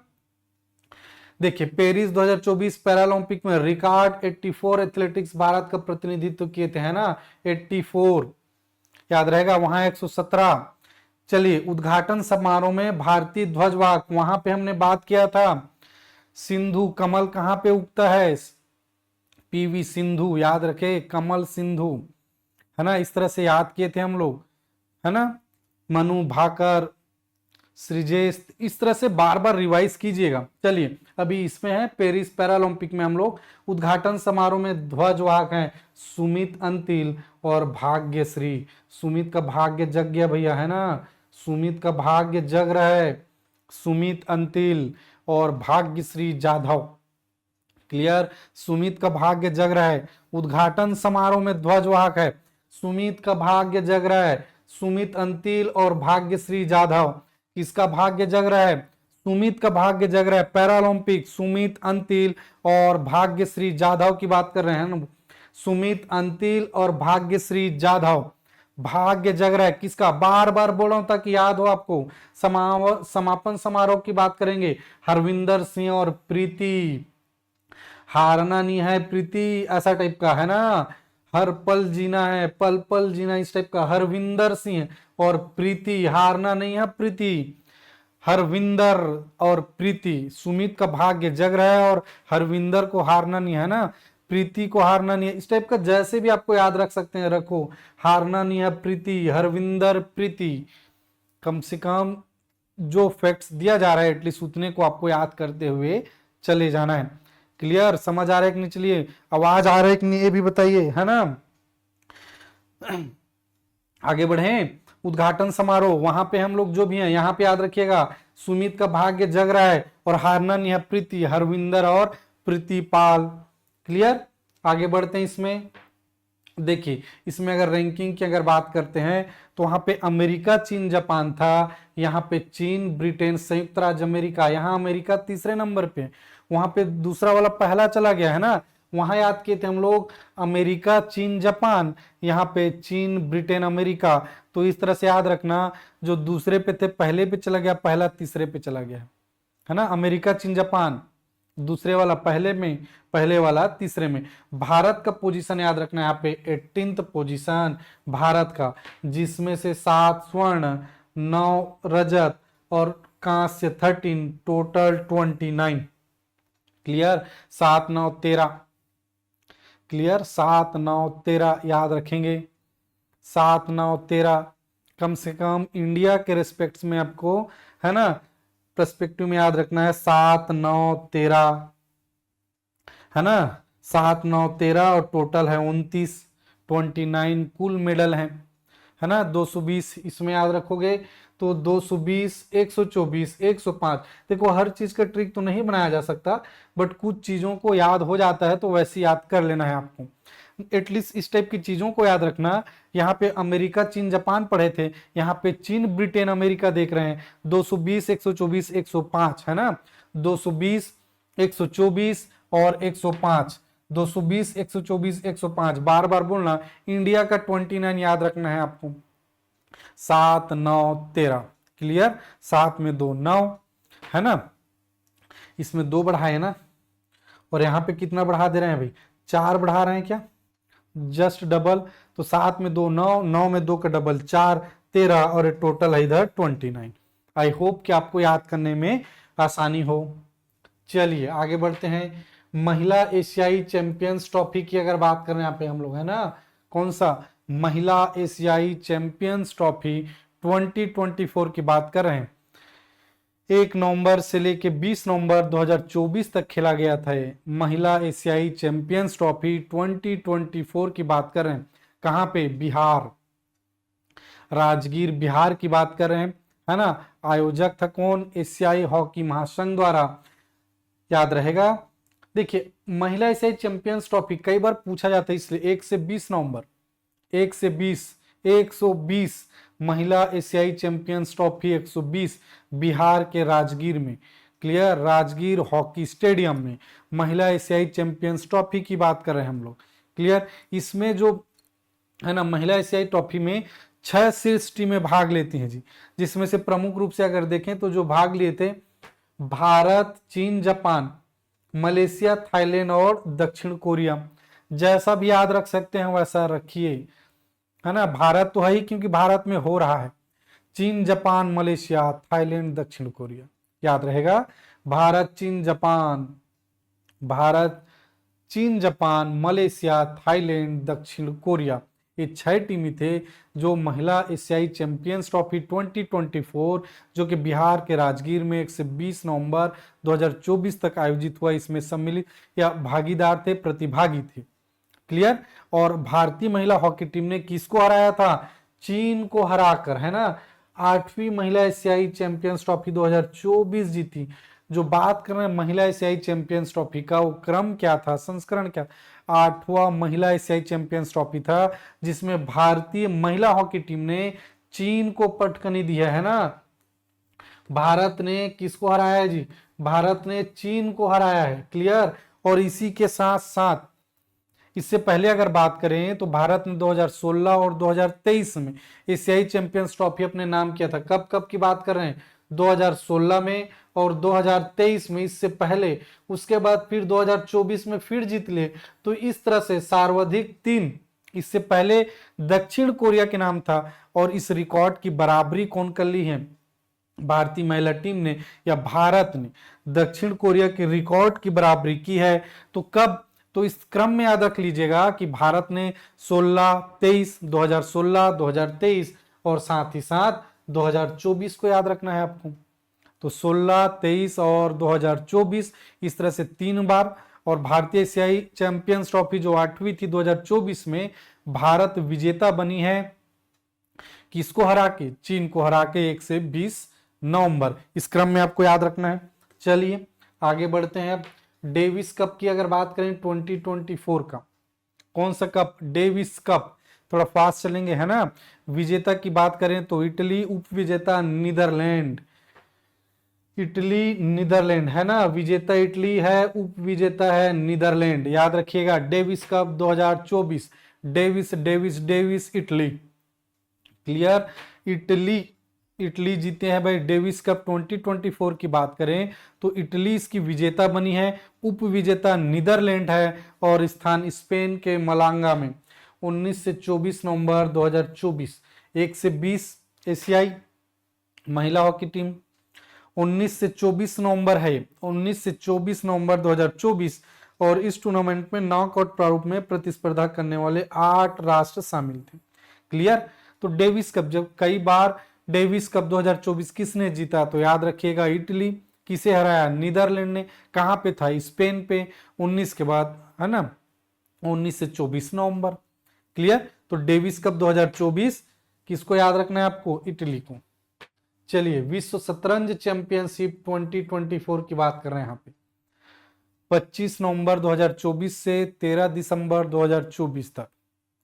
देखिए पेरिस 2024 पैरालंपिक में रिकॉर्ड 84 एथलेटिक्स भारत का प्रतिनिधित्व किए थे, है ना, 84 याद रहेगा। वहां 117। चलिए उद्घाटन समारोह में भारतीय ध्वजवाहक, वहां पे हमने बात किया था, सिंधु कमल कहां पे उगता है, PV सिंधु, याद रखे, कमल सिंधु, है ना, इस तरह से याद किए थे हम लोग, है ना। मनु भाकर, श्रीजेश, इस तरह से बार बार रिवाइज कीजिएगा। चलिए अभी इसमें है पेरिस पैरालंपिक में हम लोग उद्घाटन समारोह में ध्वजवाहक हैं सुमित अंतिल और भाग्यश्री। सुमित का भाग्य जग गया भैया, है ना, सुमित का भाग्य जग रहा है, सुमित अंतिल और भाग्यश्री जाधव, क्लियर। सुमित का भाग्य जग रहा है, उद्घाटन समारोह में ध्वजवाहक है, सुमित का भाग्य जग रहा है, सुमित अंतिल और भाग्यश्री जाधव। किसका भाग्य जग रहा है, सुमित का भाग्य जग रहा है, पैरालंपिक सुमित अंतिल और भाग्यश्री जाधव की बात कर रहे हैं ना। सुमित अंतिल और भाग्यश्री जाधव। भाग्य जग रहा है किसका, बार बार बोल रहा हूं ताकि याद हो आपको। समापन समारोह की बात करेंगे, हरविंदर सिंह और प्रीति। हारना नहीं है प्रीति, ऐसा टाइप का है ना, हर पल जीना है, पल पल जीना, इस टाइप का। हरविंदर सिंह और प्रीति, हारना नहीं है प्रीति, हरविंदर और प्रीति। सुमित का भाग्य जग रहा है और हरविंदर को हारना नहीं है ना, प्रीति को हारना नहीं है, इस टाइप का जैसे भी आपको याद रख सकते हैं रखो। हारना नहीं है प्रीति, हरविंदर, प्रीति। कम से कम जो फैक्ट्स दिया जा रहा है एटलीस्ट उतने को आपको याद करते हुए चले जाना है। क्लियर, समझ आ रहा है कि नहीं? चलिए, आवाज आ रहा है कि नहीं ये भी बताइए, है ना। आगे बढ़े। उद्घाटन समारोह, वहां पे हम लोग जो भी हैं यहाँ पे याद रखिएगा, सुमित का भाग्य जग रहा है और हारना नहीं है प्रीति, हरविंदर और प्रीतिपाल। क्लियर, आगे बढ़ते हैं। इसमें देखिए, इसमें अगर रैंकिंग की अगर बात करते हैं तो वहां पे अमेरिका, चीन, जापान था, यहाँ पे चीन, ब्रिटेन, संयुक्त राज्य अमेरिका, यहाँ अमेरिका तीसरे नंबर पे, वहां पे दूसरा वाला पहला चला गया है ना। वहां याद किए थे हम लोग अमेरिका, चीन, जापान, यहाँ पे चीन, ब्रिटेन, अमेरिका। तो इस तरह से याद रखना, जो दूसरे पे थे पहले पे चला गया, पहला तीसरे पे चला गया, है ना। अमेरिका, चीन, जापान, दूसरे वाला पहले में, पहले वाला तीसरे में। भारत का पोजीशन याद रखना है यहाँ पे 18th पोजीशन भारत का, जिसमें से 7 स्वर्ण, 9 रजत और कांस्य 13, टोटल 29। क्लियर, 7 9 13। क्लियर, 7 9 13 याद रखेंगे, 7 9 13। कम से कम इंडिया के रिस्पेक्ट में आपको, है ना, पर्सपेक्टिव में याद रखना है 7 9 13, है ना। 7 9 13 और टोटल है 29 कुल मेडल है ना। 220 इसमें याद रखोगे तो 220, 124, 105। देखो, हर चीज का ट्रिक तो नहीं बनाया जा सकता, बट कुछ चीजों को याद हो जाता है तो वैसे याद कर लेना है आपको। एटलीस्ट इस टाइप की चीजों को याद रखना। यहाँ पे अमेरिका, चीन, जापान पढ़े थे, यहाँ पे चीन, ब्रिटेन, अमेरिका देख रहे हैं। 220, 124, 105, है ना। 220, 124 और 105, 220, 124, 105, बार बार बोलना। इंडिया का 29 याद रखना है आपको। 7 9 13। क्लियर, 7 में 2 9, है ना। इसमें 2 बढ़ाए ना, और यहाँ पे कितना बढ़ा दे रहे हैं भाई, 4 बढ़ा रहे हैं क्या, जस्ट डबल। तो 7 में 2 9, 9 में 2 का डबल 4, 13 और टोटल है इधर 29। आई होप कि आपको याद करने में आसानी हो। चलिए आगे बढ़ते हैं। महिला एशियाई चैंपियंस ट्रॉफी की अगर बात करें यहाँ पे हम लोग, है ना, कौन सा, महिला एशियाई चैंपियंस ट्रॉफी 2024 की बात कर रहे हैं। 1 नवंबर से लेके 20 नवंबर 2024 तक खेला गया था ये महिला एशियाई चैंपियंस ट्रॉफी 2024 की बात कर रहे हैं। कहाँ पे, बिहार, राजगीर बिहार की बात कर रहे हैं, है ना। आयोजक था कौन, एशियाई हॉकी महासंघ द्वारा, याद रहेगा। देखिए, महिला एशियाई चैंपियंस ट्रॉफी कई बार पूछा जाता है, इसलिए 1 से 20 नवंबर, 1 से 20, 120 महिला एशियाई चैंपियंस ट्रॉफी 120 बिहार के राजगीर में। क्लियर, राजगीर हॉकी स्टेडियम में महिला एशियाई चैंपियंस ट्रॉफी की बात कर रहे हैं हम लोग। क्लियर, इसमें जो है ना, महिला एशियाई ट्रॉफी में 6 शीर्ष टीमें भाग लेती हैं जी, जिसमें से प्रमुख रूप से अगर देखें तो जो भाग लिए थे भारत, चीन, जापान, मलेशिया, थाईलैंड और दक्षिण कोरिया। जैसा भी याद रख सकते हैं वैसा रखिए, है ना। भारत तो है ही क्योंकि भारत में हो रहा है। चीन, जापान, मलेशिया, थाईलैंड, दक्षिण कोरिया, याद रहेगा। भारत, चीन, जापान, भारत, चीन, जापान, मलेशिया, थाईलैंड, दक्षिण कोरिया, ये 6 टीमें थे जो महिला एशियाई चैंपियंस ट्रॉफी 2024 जो कि बिहार के राजगीर में 1 से 20 नवंबर 2024 तक आयोजित हुआ, इसमें सम्मिलित या भागीदार थे, प्रतिभागी थे। क्लियर, और भारतीय महिला हॉकी टीम ने किसको हराया था, चीन को हराकर, है ना। 8वीं महिला एशियाई चैंपियंस ट्रॉफी 2024 जीती। जो बात कर रहे हैं महिला एशियाई चैंपियंस ट्रॉफी का, वो क्रम क्या था, संस्करण क्या, 8वां महिला एशियाई चैंपियंस ट्रॉफी था, जिसमें भारतीय महिला हॉकी टीम ने चीन को पटकनी दी है ना। भारत ने किसको हराया है जी, भारत ने चीन को हराया है। क्लियर, और इसी के साथ साथ इससे पहले अगर बात करें तो भारत ने 2016 और 2023 में एशियाई चैंपियंस ट्रॉफी अपने नाम किया था। कब कब की बात कर रहे हैं? 2016 में और 2023 में, इससे पहले। उसके बाद फिर 2024 में फिर जीत लिए। तो इस तरह से सर्वाधिक 3, इससे पहले दक्षिण कोरिया के नाम था। और इस रिकॉर्ड की बराबरी कौन कर ली है? भारतीय महिला टीम ने या भारत ने दक्षिण कोरिया के रिकॉर्ड की बराबरी की है। तो कब? तो इस क्रम में याद रख लीजिएगा कि भारत ने 16, 23, 2016, 2023 और साथ ही साथ 2024 को याद रखना है आपको। तो 16, 23 और 2024, इस तरह से 3 बार। और भारतीय एशियाई चैंपियंस ट्रॉफी जो 8वीं थी 2024 में, भारत विजेता बनी है किसको हरा के? चीन को हरा के 1 से 20 नवंबर। इस क्रम में आपको याद रखना है। चलिए आगे बढ़ते हैं। अब डेविस कप की अगर बात करें 2024 का, कौन सा कप? Davis cup. थोड़ा फास्ट चलेंगे, है ना। विजेता की बात करें तो इटली, उप विजेता नीदरलैंड। इटली नीदरलैंड, है ना। विजेता इटली है, उप विजेता है नीदरलैंड। याद रखिएगा Davis cup 2024, Davis Davis Davis Italy. Clear? Italy, Italy जीते हैं भाई डेविस कप 2024 की बात करें तो इटली इसकी विजेता बनी है, उप विजेता नीदरलैंड है और स्थान स्पेन के मलांगा में। 19 से 24 नवंबर 2024, 1 से 20 एशियाई महिला हॉकी टीम। 19 से 24 नवंबर है, 19 से 24 नवंबर 2024। और इस टूर्नामेंट में नॉकआउट प्रारूप में प्रतिस्पर्धा करने वाले 8 राष्ट्र शामिल थे। क्लियर? तो डेविस कप, जब कई बार डेविस कप 2024 किसने जीता? तो याद रखिएगा इटली। किसे हराया? नीदरलैंड ने। कहां पे था? स्पेन पे। 19 के बाद, है ना, 19 से 24 नवंबर। क्लियर? तो डेविस कप 2024 किसको याद रखना है आपको? इटली को। चलिए विश्व शतरंज चैंपियनशिप 2024 की बात कर रहे हैं यहाँ पे। 25 नवंबर 2024 से 13 दिसंबर 2024 तक,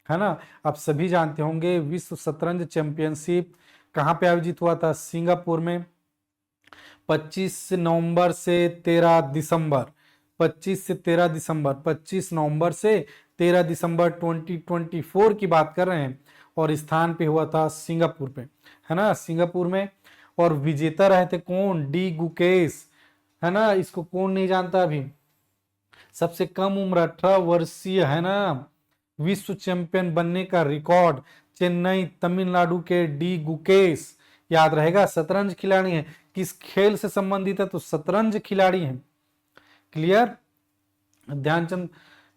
है ना। आप सभी जानते होंगे विश्व शतरंज चैंपियनशिप कहाँ पे आयोजित हुआ था? सिंगापुर में। 25 नवंबर से 13 दिसंबर, 25 से 13 दिसंबर, 25 नवंबर से 13 दिसंबर 2024 की बात कर रहे हैं। और स्थान पे हुआ था सिंगापुर पे, है ना, सिंगापुर में। और विजेता रहे थे कौन? डी गुकेश, है ना। इसको कौन नहीं जानता अभी? सबसे कम उम्र 18 वर्षीय, है ना, विश्व चैंपियन बनने का रिकॉर्ड चेन्नई तमिलनाडु के डी गुकेश। याद रहेगा, शतरंज खिलाड़ी है। किस खेल से संबंधित है? तो शतरंज खिलाड़ी है। क्लियर? ध्यानचंद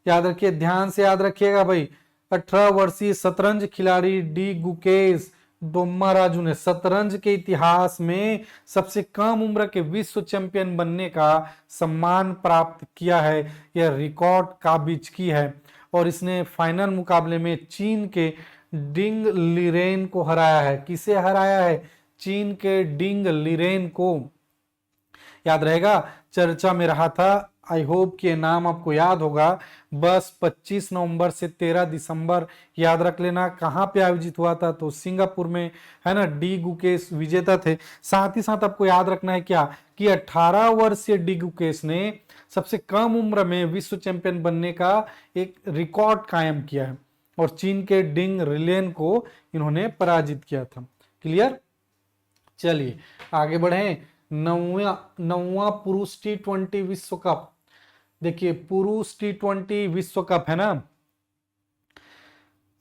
याद रखिए, ध्यान से याद रखिएगा भाई। 18 वर्षीय शतरंज खिलाड़ी डी गुकेश डोम्मा राजू ने शतरंज के इतिहास में सबसे कम उम्र के विश्व चैंपियन बनने का सम्मान प्राप्त किया है। यह रिकॉर्ड काबिज की है। और इसने फाइनल मुकाबले में चीन के डिंग लिरेन को हराया है। किसे हराया है? चीन के डिंग लिरेन को। याद रहेगा, चर्चा में रहा था। आई होप कि नाम आपको याद होगा। बस 25 नवंबर से 13 दिसंबर याद रख लेना। कहाँ पे आयोजित हुआ था? तो सिंगापुर में, है ना। डी गुकेश विजेता थे। साथ ही साथ आपको याद रखना है क्या कि 18 वर्षीय डी गुकेश ने सबसे कम उम्र में विश्व चैंपियन बनने का एक रिकॉर्ड कायम किया है। और चीन के डिंग रिलेन को इन्होंने पराजित किया था। क्लियर? चलिए आगे बढ़े। नौवां पुरुष T20 विश्व कप। देखिए पुरुष T20 विश्व कप, है ना,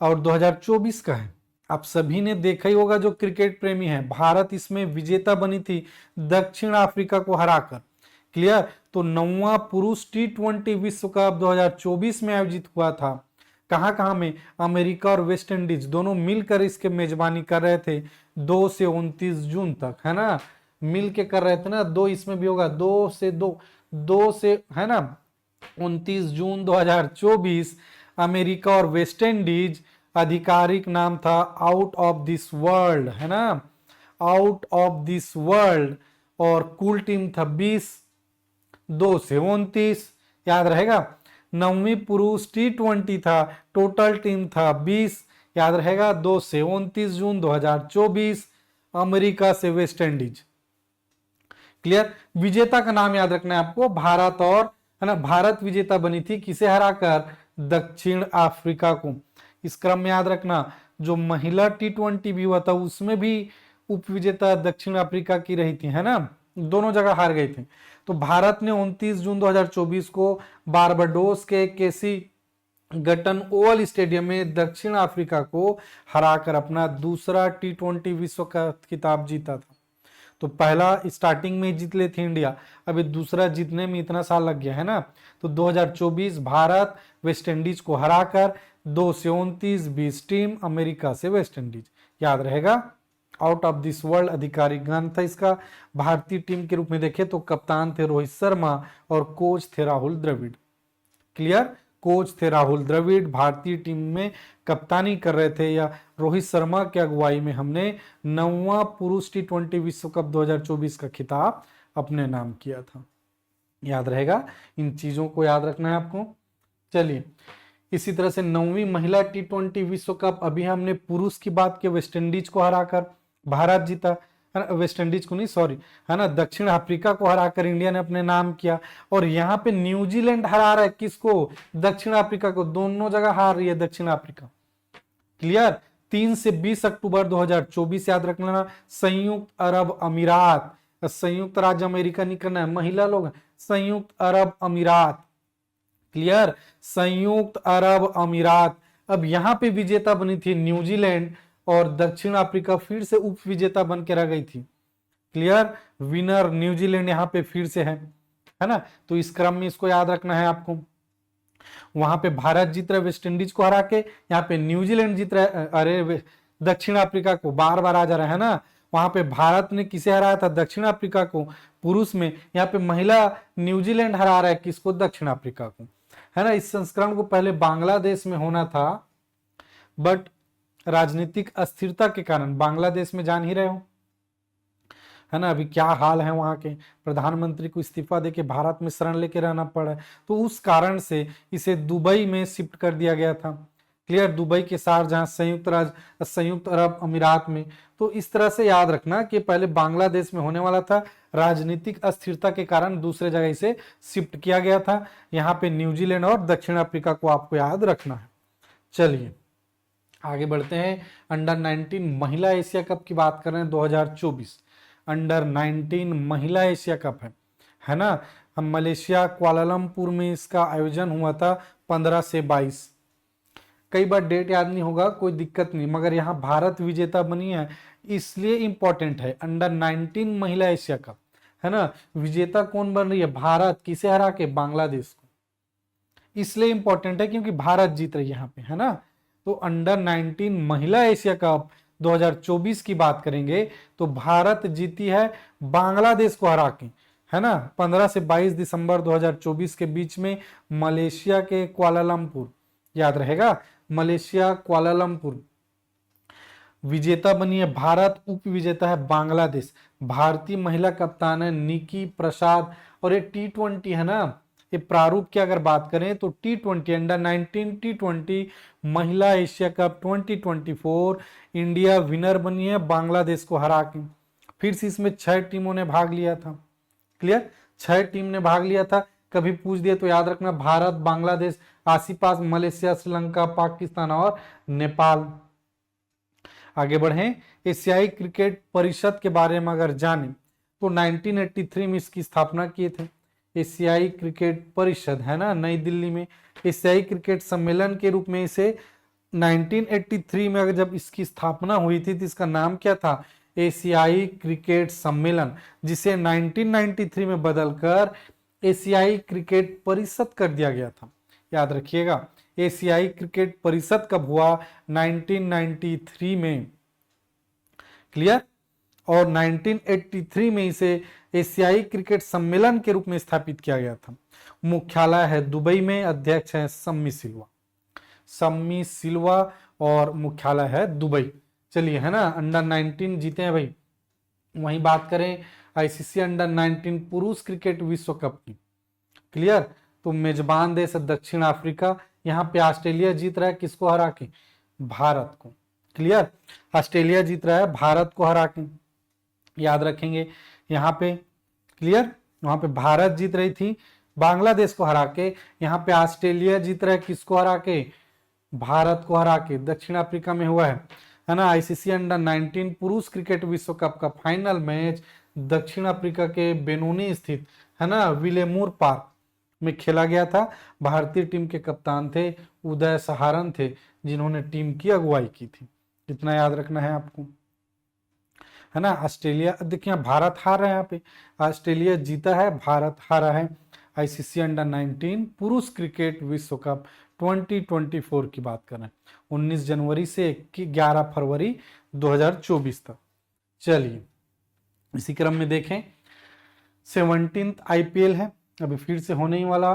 और 2024 का है। आप सभी ने देखा ही होगा, जो क्रिकेट प्रेमी है। भारत इसमें विजेता बनी थी दक्षिण अफ्रीका को हराकर। क्लियर? तो 9वां पुरुष T20 विश्व कप 2024 में आयोजित हुआ था। कहां कहां में? अमेरिका और वेस्ट इंडीज दोनों मिलकर इसके मेजबानी कर रहे थे 2 से 29 जून तक, है ना। मिल के कर रहे थे ना, 2 इसमें भी होगा, 2 से, है ना, 29 जून 2024। अमेरिका और वेस्ट इंडीज, आधिकारिक नाम था आउट ऑफ दिस वर्ल्ड, है ना, आउट ऑफ दिस वर्ल्ड। और कुल टीम था 20, 2 से 29। याद रहेगा। 9वीं पुरुष T20 था, टोटल टीम था 20। याद रहेगा, 2 से 29 जून 2024, अमेरिका से वेस्ट इंडीज। क्लियर? विजेता का नाम याद रखना है आपको, भारत। और, है ना, भारत विजेता बनी थी किसे हराकर? दक्षिण अफ्रीका को। इस क्रम में याद रखना जो महिला T20 भी हुआ था उसमें भी उप विजेता दक्षिण अफ्रीका की रही थी, है ना, दोनों जगह हार गए थे। तो भारत ने 29 जून 2024 को बारबाडोस के केसी गटन ओवल स्टेडियम में दक्षिण अफ्रीका को हराकर अपना दूसरा T20 विश्व का खिताब जीता था। तो पहला स्टार्टिंग में जीत ले थी इंडिया, अभी दूसरा जीतने में इतना साल लग गया, है ना। तो 2024 भारत वेस्ट इंडीज को हराकर 2 से 29 20 टीम अमेरिका से वेस्ट इंडीज, याद रहेगा। आउट ऑफ दिस वर्ल्ड आधिकारिक गण था इसका। भारतीय टीम के रूप में देखें तो कप्तान थे रोहित शर्मा और कोच थे राहुल द्रविड़। क्लियर, कोच थे राहुल द्रविड़, भारतीय टीम में कप्तानी कर रहे थे, या रोहित शर्मा की अगुवाई में हमने 9वां पुरुष T20 विश्व कप 2024 का खिताब अपने नाम किया था, याद रहेगा। इन चीजों को याद रखना है आपको। चलिए, इसी तरह से 9वीं महिला T20 विश्व कप, अभी हमने पुरुष की बात की, वेस्ट इंडीज को हराकर भारत जीता, है ना, वेस्ट इंडीज को नहीं सॉरी, है ना, दक्षिण अफ्रीका को हराकर इंडिया ने अपने नाम किया। और यहाँ पे न्यूजीलैंड हरा रहा है किसको, दक्षिण अफ्रीका को, दोनों जगह हार रही है दक्षिण अफ्रीका। क्लियर, 3 से 20 अक्टूबर 2024, याद रखना, संयुक्त अरब अमीरात, संयुक्त राज्य अमेरिका नहीं करना है, महिला लोग, संयुक्त अरब अमीरात। क्लियर, संयुक्त अरब अमीरात। अब यहां पे विजेता बनी थी न्यूजीलैंड और दक्षिण अफ्रीका फिर से उप विजेता बन के रह गई थी। क्लियर, विनर न्यूजीलैंड यहाँ पे फिर से है ना। तो इस क्रम में इसको याद रखना है आपको। वहां पे भारत जीत रहा है वेस्ट इंडीज को हरा के, यहाँ पे न्यूजीलैंड जीत रहा है, अरे दक्षिण अफ्रीका को, बार बार आ जा रहा है ना। वहां पे भारत ने किसे हराया था, दक्षिण अफ्रीका को पुरुष में, यहाँ पे महिला न्यूजीलैंड हरा रहा है किसको, दक्षिण अफ्रीका को, है ना। इस संस्करण को पहले बांग्लादेश में होना था, बट राजनीतिक अस्थिरता के कारण, बांग्लादेश में जान ही रहे हो, है ना, अभी क्या हाल है वहां के, प्रधानमंत्री को इस्तीफा देके भारत में शरण लेके रहना पड़ा, तो उस कारण से इसे दुबई में शिफ्ट कर दिया गया था। क्लियर, दुबई के शारजाह, संयुक्त अरब अमीरात में। तो इस तरह से याद रखना कि पहले बांग्लादेश में होने वाला था, राजनीतिक अस्थिरता के कारण दूसरे जगह इसे शिफ्ट किया गया था। यहाँ पे न्यूजीलैंड और दक्षिण अफ्रीका को आपको याद रखना है। चलिए आगे बढ़ते हैं। अंडर 19 महिला एशिया कप की बात कर रहे हैं, 2024 अंडर 19 महिला एशिया कप है ना। हम मलेशिया कुआलालंपुर में इसका आयोजन हुआ था 15 से 22। कई बार डेट याद नहीं होगा, कोई दिक्कत नहीं, मगर यहाँ भारत विजेता बनी है इसलिए इंपॉर्टेंट है। अंडर 19 महिला एशिया कप, है ना, विजेता कौन बन रही है, भारत, किसे हरा के, बांग्लादेश को। इसलिए इंपॉर्टेंट है क्योंकि भारत जीत रही है यहाँ पे, है ना। तो अंडर 19 महिला एशिया कप 2024 की बात करेंगे तो भारत जीती है बांग्लादेश को हरा के, है ना, 15 से 22 दिसंबर 2024 के बीच में मलेशिया के कुआलालंपुर, याद रहेगा, मलेशिया कुआलालंपुर। विजेता बनी है भारत, उप विजेता है बांग्लादेश। भारतीय महिला कप्तान है निकी प्रसाद। और ये T20 है ना, ये प्रारूप की अगर बात करें तो T20 अंडर 19 T20 महिला एशिया कप 2024 इंडिया विनर बनी है बांग्लादेश को हरा के। फिर से इसमें 6 टीमों ने भाग लिया था। क्लियर, 6 टीम ने भाग लिया था। कभी पूछ दिए तो याद रखना, भारत, बांग्लादेश, आसिपास मलेशिया, श्रीलंका, पाकिस्तान और नेपाल। आगे बढ़े, एशियाई क्रिकेट परिषद के बारे में अगर जाने तो 1983 में इसकी स्थापना किए थे। एशियाई क्रिकेट परिषद, है ना, नई दिल्ली में। एशियाई क्रिकेट सम्मेलन के रूप में इसे 1983 में अगर जब इसकी स्थापना हुई थी तो इसका नाम क्या था, एशियाई क्रिकेट सम्मेलन, जिसे 1993 में बदलकर एशियाई क्रिकेट परिषद कर दिया गया था। याद रखिएगा, एशियाई क्रिकेट परिषद कब हुआ, 1993 में। क्लियर, और 1983 में इसे एशियाई क्रिकेट सम्मेलन के रूप में स्थापित किया गया था। मुख्यालय है दुबई में, अध्यक्ष है सम्मी सिल्वा और मुख्यालय है दुबई। चलिए, है ना, अंडर 19 जीते हैं भाई। वहीं बात करें आईसीसी अंडर 19 पुरुष क्रिकेट विश्व कप की। क्लियर, तो मेजबान देश है दक्षिण अफ्रीका। यहाँ पे ऑस्ट्रेलिया जीत रहा है किसको हरा के, भारत को। क्लियर, ऑस्ट्रेलिया जीत रहा है भारत को हरा के, याद रखेंगे यहाँ पे। क्लियर, वहां पे भारत जीत रही थी बांग्लादेश को हरा के। यहाँ पे ऑस्ट्रेलिया जीत रहा है किसको हरा के, भारत को हरा के। दक्षिण अफ्रीका में हुआ है ना आईसीसी अंडर 19 पुरुष क्रिकेट विश्व कप का फाइनल मैच दक्षिण अफ्रीका के बेनोनी स्थित है ना विलेमुर पार्क में खेला गया था। भारतीय टीम के कप्तान थे उदय सहारन थे, जिन्होंने टीम की अगुवाई की थी। इतना याद रखना है आपको, है ना। ऑस्ट्रेलिया, देखिए भारत हार रहा है, यहाँ पे ऑस्ट्रेलिया जीता है, भारत हारा है। आईसीसी अंडर 19 पुरुष क्रिकेट विश्व कप 2024 की बात कर रहे हैं, 19 जनवरी से 11 फरवरी 2024 तक। चलिए इसी क्रम में देखें 17th आईपीएल है, अभी फिर से होने ही वाला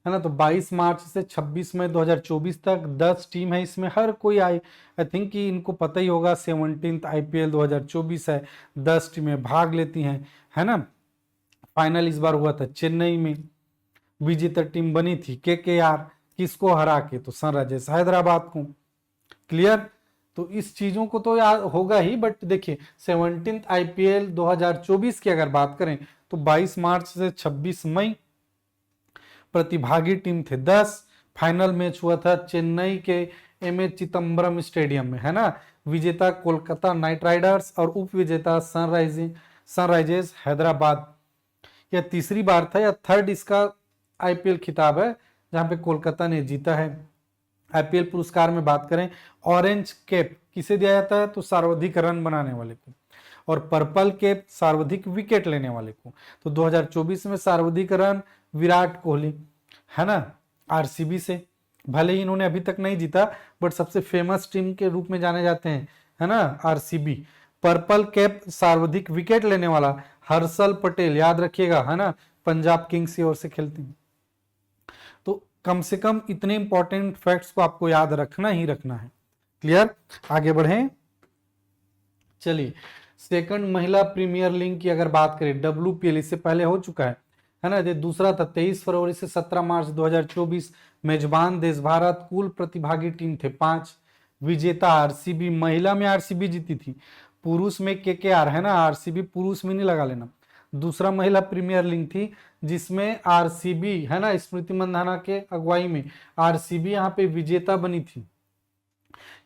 है ना। तो 22 मार्च से 26 मई 2024 तक 10 टीम है इसमें, हर कोई आई थिंक कि इनको पता ही होगा 17th आईपीएल 2024 है, 10 टीमें भाग लेती हैं, है ना। फाइनल इस बार हुआ था चेन्नई में, विजेता टीम बनी थी केकेआर, किसको हरा के, तो सनराइजर्स हैदराबाद को। क्लियर, तो इस चीजों को तो याद होगा ही, बट देखिए 17th आईपीएल 2024 की अगर बात करें तो 22 मार्च से 26 मई प्रतिभागी टीम थे 10। फाइनल मैच हुआ था चेन्नई के एमए चिदम्बरम स्टेडियम में, है ना। विजेता कोलकाता नाइट राइडर्स और उप विजेता सनराइजर्स हैदराबाद। यह तीसरी बार था या थर्ड इसका आईपीएल खिताब है जहां पे कोलकाता ने जीता है। आईपीएल पुरस्कार में बात करें, ऑरेंज कैप किसे दिया जाता है, तो सर्वाधिक रन बनाने वाले को, और पर्पल कैप सर्वाधिक विकेट लेने वाले को। तो 2024 में सर्वाधिक रन विराट कोहली, है ना, आरसीबी से। भले ही इन्होंने अभी तक नहीं जीता, बट सबसे फेमस टीम के रूप में जाने जाते हैं, है ना, आरसीबी। पर्पल कैप सर्वाधिक विकेट लेने वाला हर्षल पटेल, याद रखिएगा, है ना, पंजाब किंग्स की ओर से खेलते हैं। तो कम से कम इतने इंपॉर्टेंट फैक्ट्स को आपको याद रखना ही रखना है। क्लियर, आगे बढ़े। चलिए सेकंड महिला प्रीमियर लीग की अगर बात करें, WPL इससे पहले हो चुका है ना। ये दूसरा था 23 फरवरी से 17 मार्च 2024। मेजबान देश भारत, कुल प्रतिभागी टीम थे 5। विजेता आरसीबी, महिला में आरसीबी जीती थी, पुरुष में केकेआर, है ना, आरसीबी पुरुष में नहीं लगा लेना। दूसरा महिला प्रीमियर लीग थी जिसमें आरसीबी, है ना, स्मृति मंधाना के अगुवाई में आरसीबी यहाँ पे विजेता बनी थी।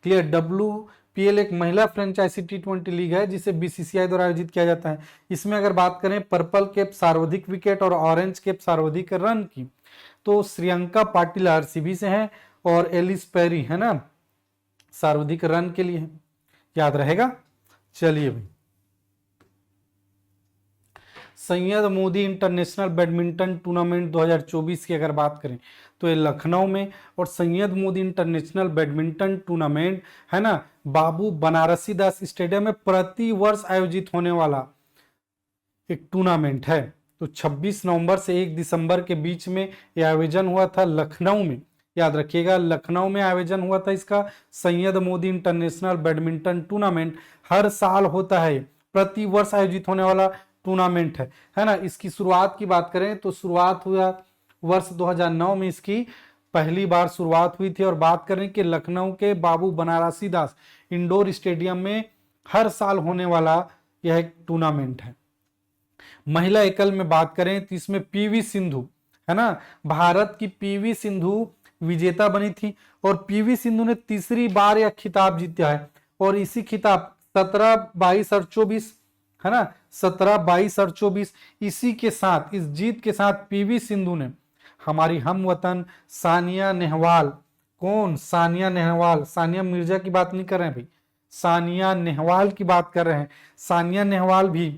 क्लियर, WPL एक महिला फ्रेंचाइजी T20 लीग है जिसे बीसीसीआई द्वारा आयोजित किया जाता है। इसमें अगर बात करें पर्पल कैप सर्वाधिक विकेट और ऑरेंज कैप सर्वाधिक रन की, तो श्रियंका पाटिल आरसीबी से है और एलिस पेरी, है ना, सर्वाधिक रन के लिए है। याद रहेगा। चलिए भाई, Syed Modi international badminton tournament 2024 की अगर बात करें तो ये लखनऊ में, और Syed Modi international badminton tournament, है ना, बाबू बनारसी दास स्टेडियम में प्रति वर्ष आयोजित होने वाला एक टूर्नामेंट है। तो 26 नवंबर से 1 दिसंबर के बीच में यह आयोजन हुआ था लखनऊ में। याद रखिएगा, लखनऊ में आयोजन हुआ था इसका। Syed Modi international badminton tournament हर साल होता है, प्रति वर्ष आयोजित होने वाला टूर्नामेंट है ना। इसकी शुरुआत की बात करें तो शुरुआत हुआ वर्ष 2009 में, इसकी पहली बार शुरुआत हुई थी। और बात करें कि लखनऊ के बाबू बनारसी दास इंडोर स्टेडियम में हर साल होने वाला यह एक टूर्नामेंट है। महिला एकल में बात करें तो इसमें पीवी सिंधु, है ना, भारत की पीवी सिंधु विजेता बनी थी, और पीवी सिंधु ने तीसरी बार यह खिताब जीता है। और इसी खिताब 17, 22 और 24, है ना, 17, 22 और 24, इसी के साथ, इस जीत के साथ पीवी सिंधु ने हमारी हम वतन सानिया नेहवाल, कौन, सानिया नेहवाल, सानिया मिर्जा की बात नहीं कर रहे हैं भाई, सानिया नेहवाल की बात कर रहे हैं। सानिया नेहवाल भी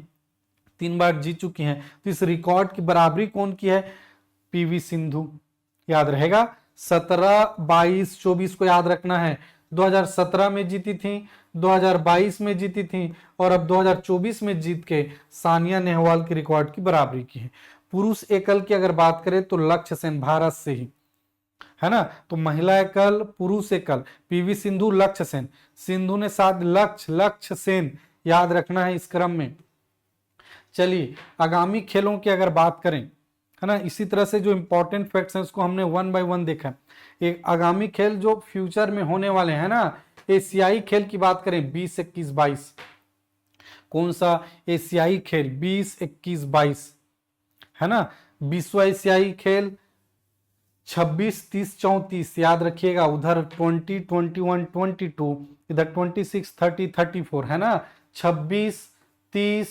3 बार जीत चुकी हैं। तो इस रिकॉर्ड की बराबरी कौन की है, पीवी सिंधु। याद रहेगा, 17, 22, 24 को याद रखना है। 2017 में जीती थी, 2022 में जीती थी, और अब 2024 में जीत के सानिया नेहवाल के रिकॉर्ड की बराबरी की है। पुरुष एकल की अगर बात करें तो लक्ष्य सेन, भारत से ही, है ना। तो महिला एकल, पुरुष एकल, पीवी सिंधु, लक्ष्य सेन, सिंधु ने साथ लक्ष्य सेन, याद रखना है इस क्रम में। चलिए आगामी खेलों की अगर बात करें, है ना, इसी तरह से जो इंपॉर्टेंट फैक्ट्स हैं उसको हमने 1 बाय 1 देखा है। एक आगामी खेल जो फ्यूचर में होने वाले हैं ना, एशियाई खेल की बात करें 20, 21, 22, कौन सा एशियाई खेल 20, 21, 22, है ना, विश्व एशियाई खेल 26, 30, 34 याद रखिएगा, उधर 20, 21, 22, इधर 26, 30, 34 है ना। 26, 30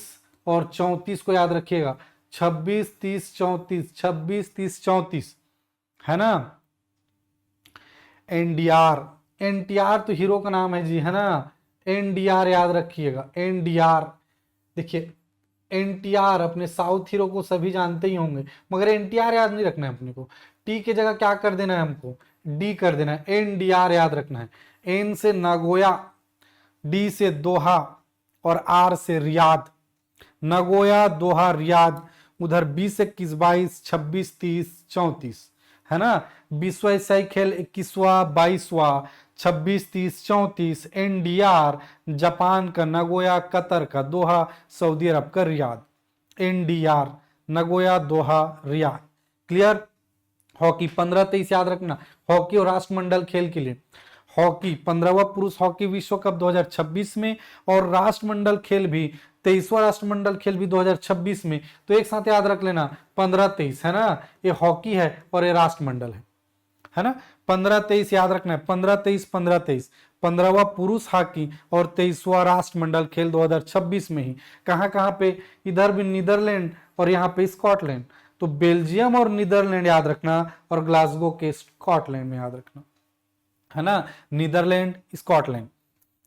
और 34 को याद रखिएगा, 26, 30, 34, 26, 30, 34 है ना। एनडीआर, एनटीआर तो हीरो का नाम है जी, है ना। एनडीआर याद रखिएगा, एनडीआर। देखिए एनटीआर अपने साउथ हीरो को सभी जानते ही होंगे, मगर एनटीआर याद नहीं रखना है अपने को। टी की जगह क्या कर देना है हमको, डी कर देना है। एनडीआर याद रखना है। एन से नागोया, डी से दोहा और आर से रियाद। नगोया, दोहा, रियाद। उधर 20, 21, 22, 26, 30, 34 है ना। विश्व एशियाई खेल 21वां, 22वां, 26, 30, 34। एनडीआर जापान का नगोया, कतर का दोहा, सऊदी अरब का रियाद। एनडीआर नगोया, दोहा, रियाद। क्लियर। हॉकी 15, 23 याद रखना, हॉकी और राष्ट्रमंडल खेल के लिए। हॉकी 15वां पुरुष हॉकी विश्व कप 2026 में, और राष्ट्रमंडल खेल भी 23वां राष्ट्रमंडल खेल भी 2026 में। तो एक साथ याद रख लेना 15, 23 है ना। ये हॉकी है और ये राष्ट्रमंडल है ना। 15, 23 याद रखना है, 15, 23, 15, 23। 15वां पुरुष हॉकी और 23वां राष्ट्रमंडल खेल 2026 में ही। कहां कहां पे, इधर भी नीदरलैंड और यहाँ पे स्कॉटलैंड। तो बेल्जियम और नीदरलैंड याद रखना, और ग्लासगो के स्कॉटलैंड में याद रखना, है ना। Netherlands, Scotland.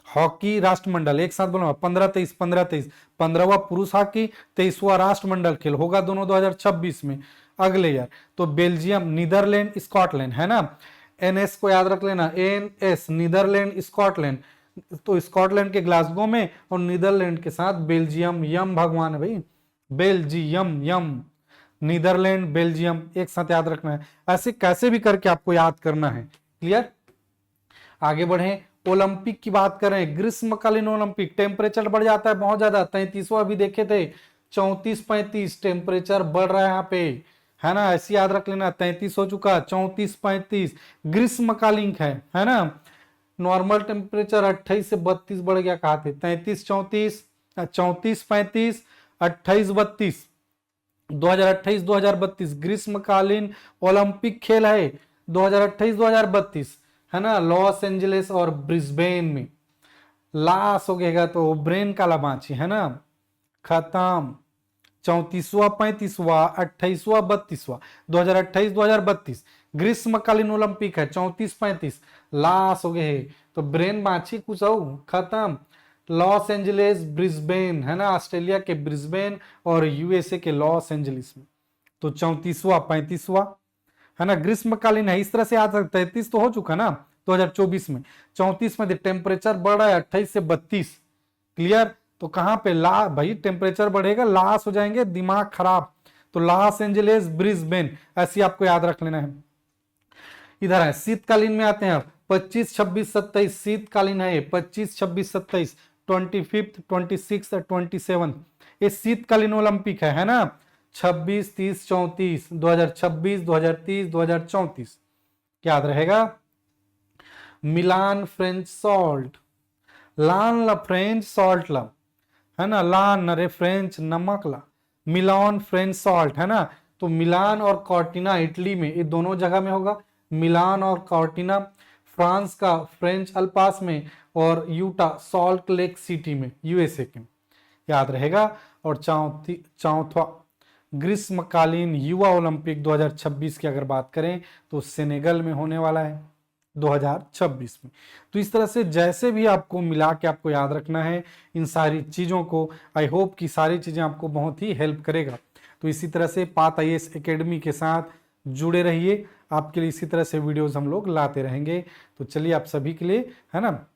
हॉकी राष्ट्रमंडल एक साथ बोलो, 15, 23, 15, 23। 15वां पुरुष हॉकी, 23वां राष्ट्रमंडल खेल होगा दोनों 2026 में, अगले ईयर। तो बेल्जियम, नीदरलैंड, स्कॉटलैंड है ना। एनएस को याद रख लेना, एनएस नीदरलैंड, स्कॉटलैंड। तो स्कॉटलैंड के ग्लासगो में और नीदरलैंड के साथ बेल्जियम, यम भगवान है भाई, बेल्जियम, यम। नीदरलैंड, बेल्जियम एक साथ याद रखना है। ऐसे कैसे भी करके आपको याद करना है। क्लियर। आगे बढ़े, ओलंपिक की बात करें, ग्रीष्मकालीन ओलंपिक। टेम्परेचर बढ़ जाता है बहुत ज्यादा, 33वां भी देखे थे, 34, 35 टेम्परेचर बढ़ रहा है यहाँ पे, है ना। ऐसे याद रख लेना, 33 हो चुका, 34, 35 ग्रीष्मकालीन है ना। नॉर्मल टेम्परेचर 28 से 32 बढ़ गया, कहा थे 33, 34, 34, 35, 28, 32। 2028, 2032 ग्रीष्मकालीन ओलंपिक खेल है, 2028, 2032 है ना। लॉस एंजलिस और ब्रिस्बेन में। लास हो गएगा तो ब्रेन का लामाची है ना, खत्म। 34वां, 35वां, 28वां, 32वां, 2028, 2032 ग्रीष्मकालीन ओलंपिक है, 34, 35 लास हो गए तो ब्रेन बाची कुछ खत्म। लॉस एंजलिस, ब्रिस्बेन है ना, ऑस्ट्रेलिया के ब्रिस्बेन और यूएसए के लॉस एंजलिस में। तो 34वां, 35वां है ना, ग्रीष्मकालीन है। इस तरह से आज 33 तो हो चुका ना 2024 में। 34 में टेम्परेचर बढ़ रहा है 28 से 32। क्लियर। तो कहां पे ला भाई टेम्परेचर बढ़ेगा, लास हो जाएंगे, दिमाग खराब। तो लॉस एंजलिस, ब्रिस्बेन ऐसी आपको याद रख लेना है। इधर है शीतकालीन में आते हैं, 25, 26, 27 शीतकालीन है। 25, 26, 27 25, 26 और 27 ये शीतकालीन ओलंपिक है ना। 26, 30, 34 2026, 2030, 2034 याद रहेगा। मिलान फ्रेंच सॉल्ट, लान ला फ्रेंच सॉल्ट ला है ना, लान रे फ्रेंच नमक ला, मिलान फ्रेंच सॉल्ट है ना। तो मिलान और कॉर्टिना इटली में, ये दोनों जगह में होगा। मिलान और कॉर्टिना फ्रांस का फ्रेंच अल्पास में, और यूटा सॉल्ट लेक सिटी में यूएसए के, याद रहेगा। और चौथा ग्रीष्मकालीन युवा ओलंपिक 2026 की अगर बात करें तो सेनेगल में होने वाला है 2026 में। तो इस तरह से जैसे भी आपको मिला के आपको याद रखना है इन सारी चीज़ों को। आई होप कि सारी चीज़ें आपको बहुत ही हेल्प करेगा। तो इसी तरह से पात IAS एकेडमी के साथ जुड़े रहिए, आपके लिए इसी तरह से वीडियोस हम लोग लाते रहेंगे। तो चलिए आप सभी के लिए है ना,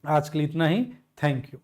आज के लिए इतना ही। Thank you.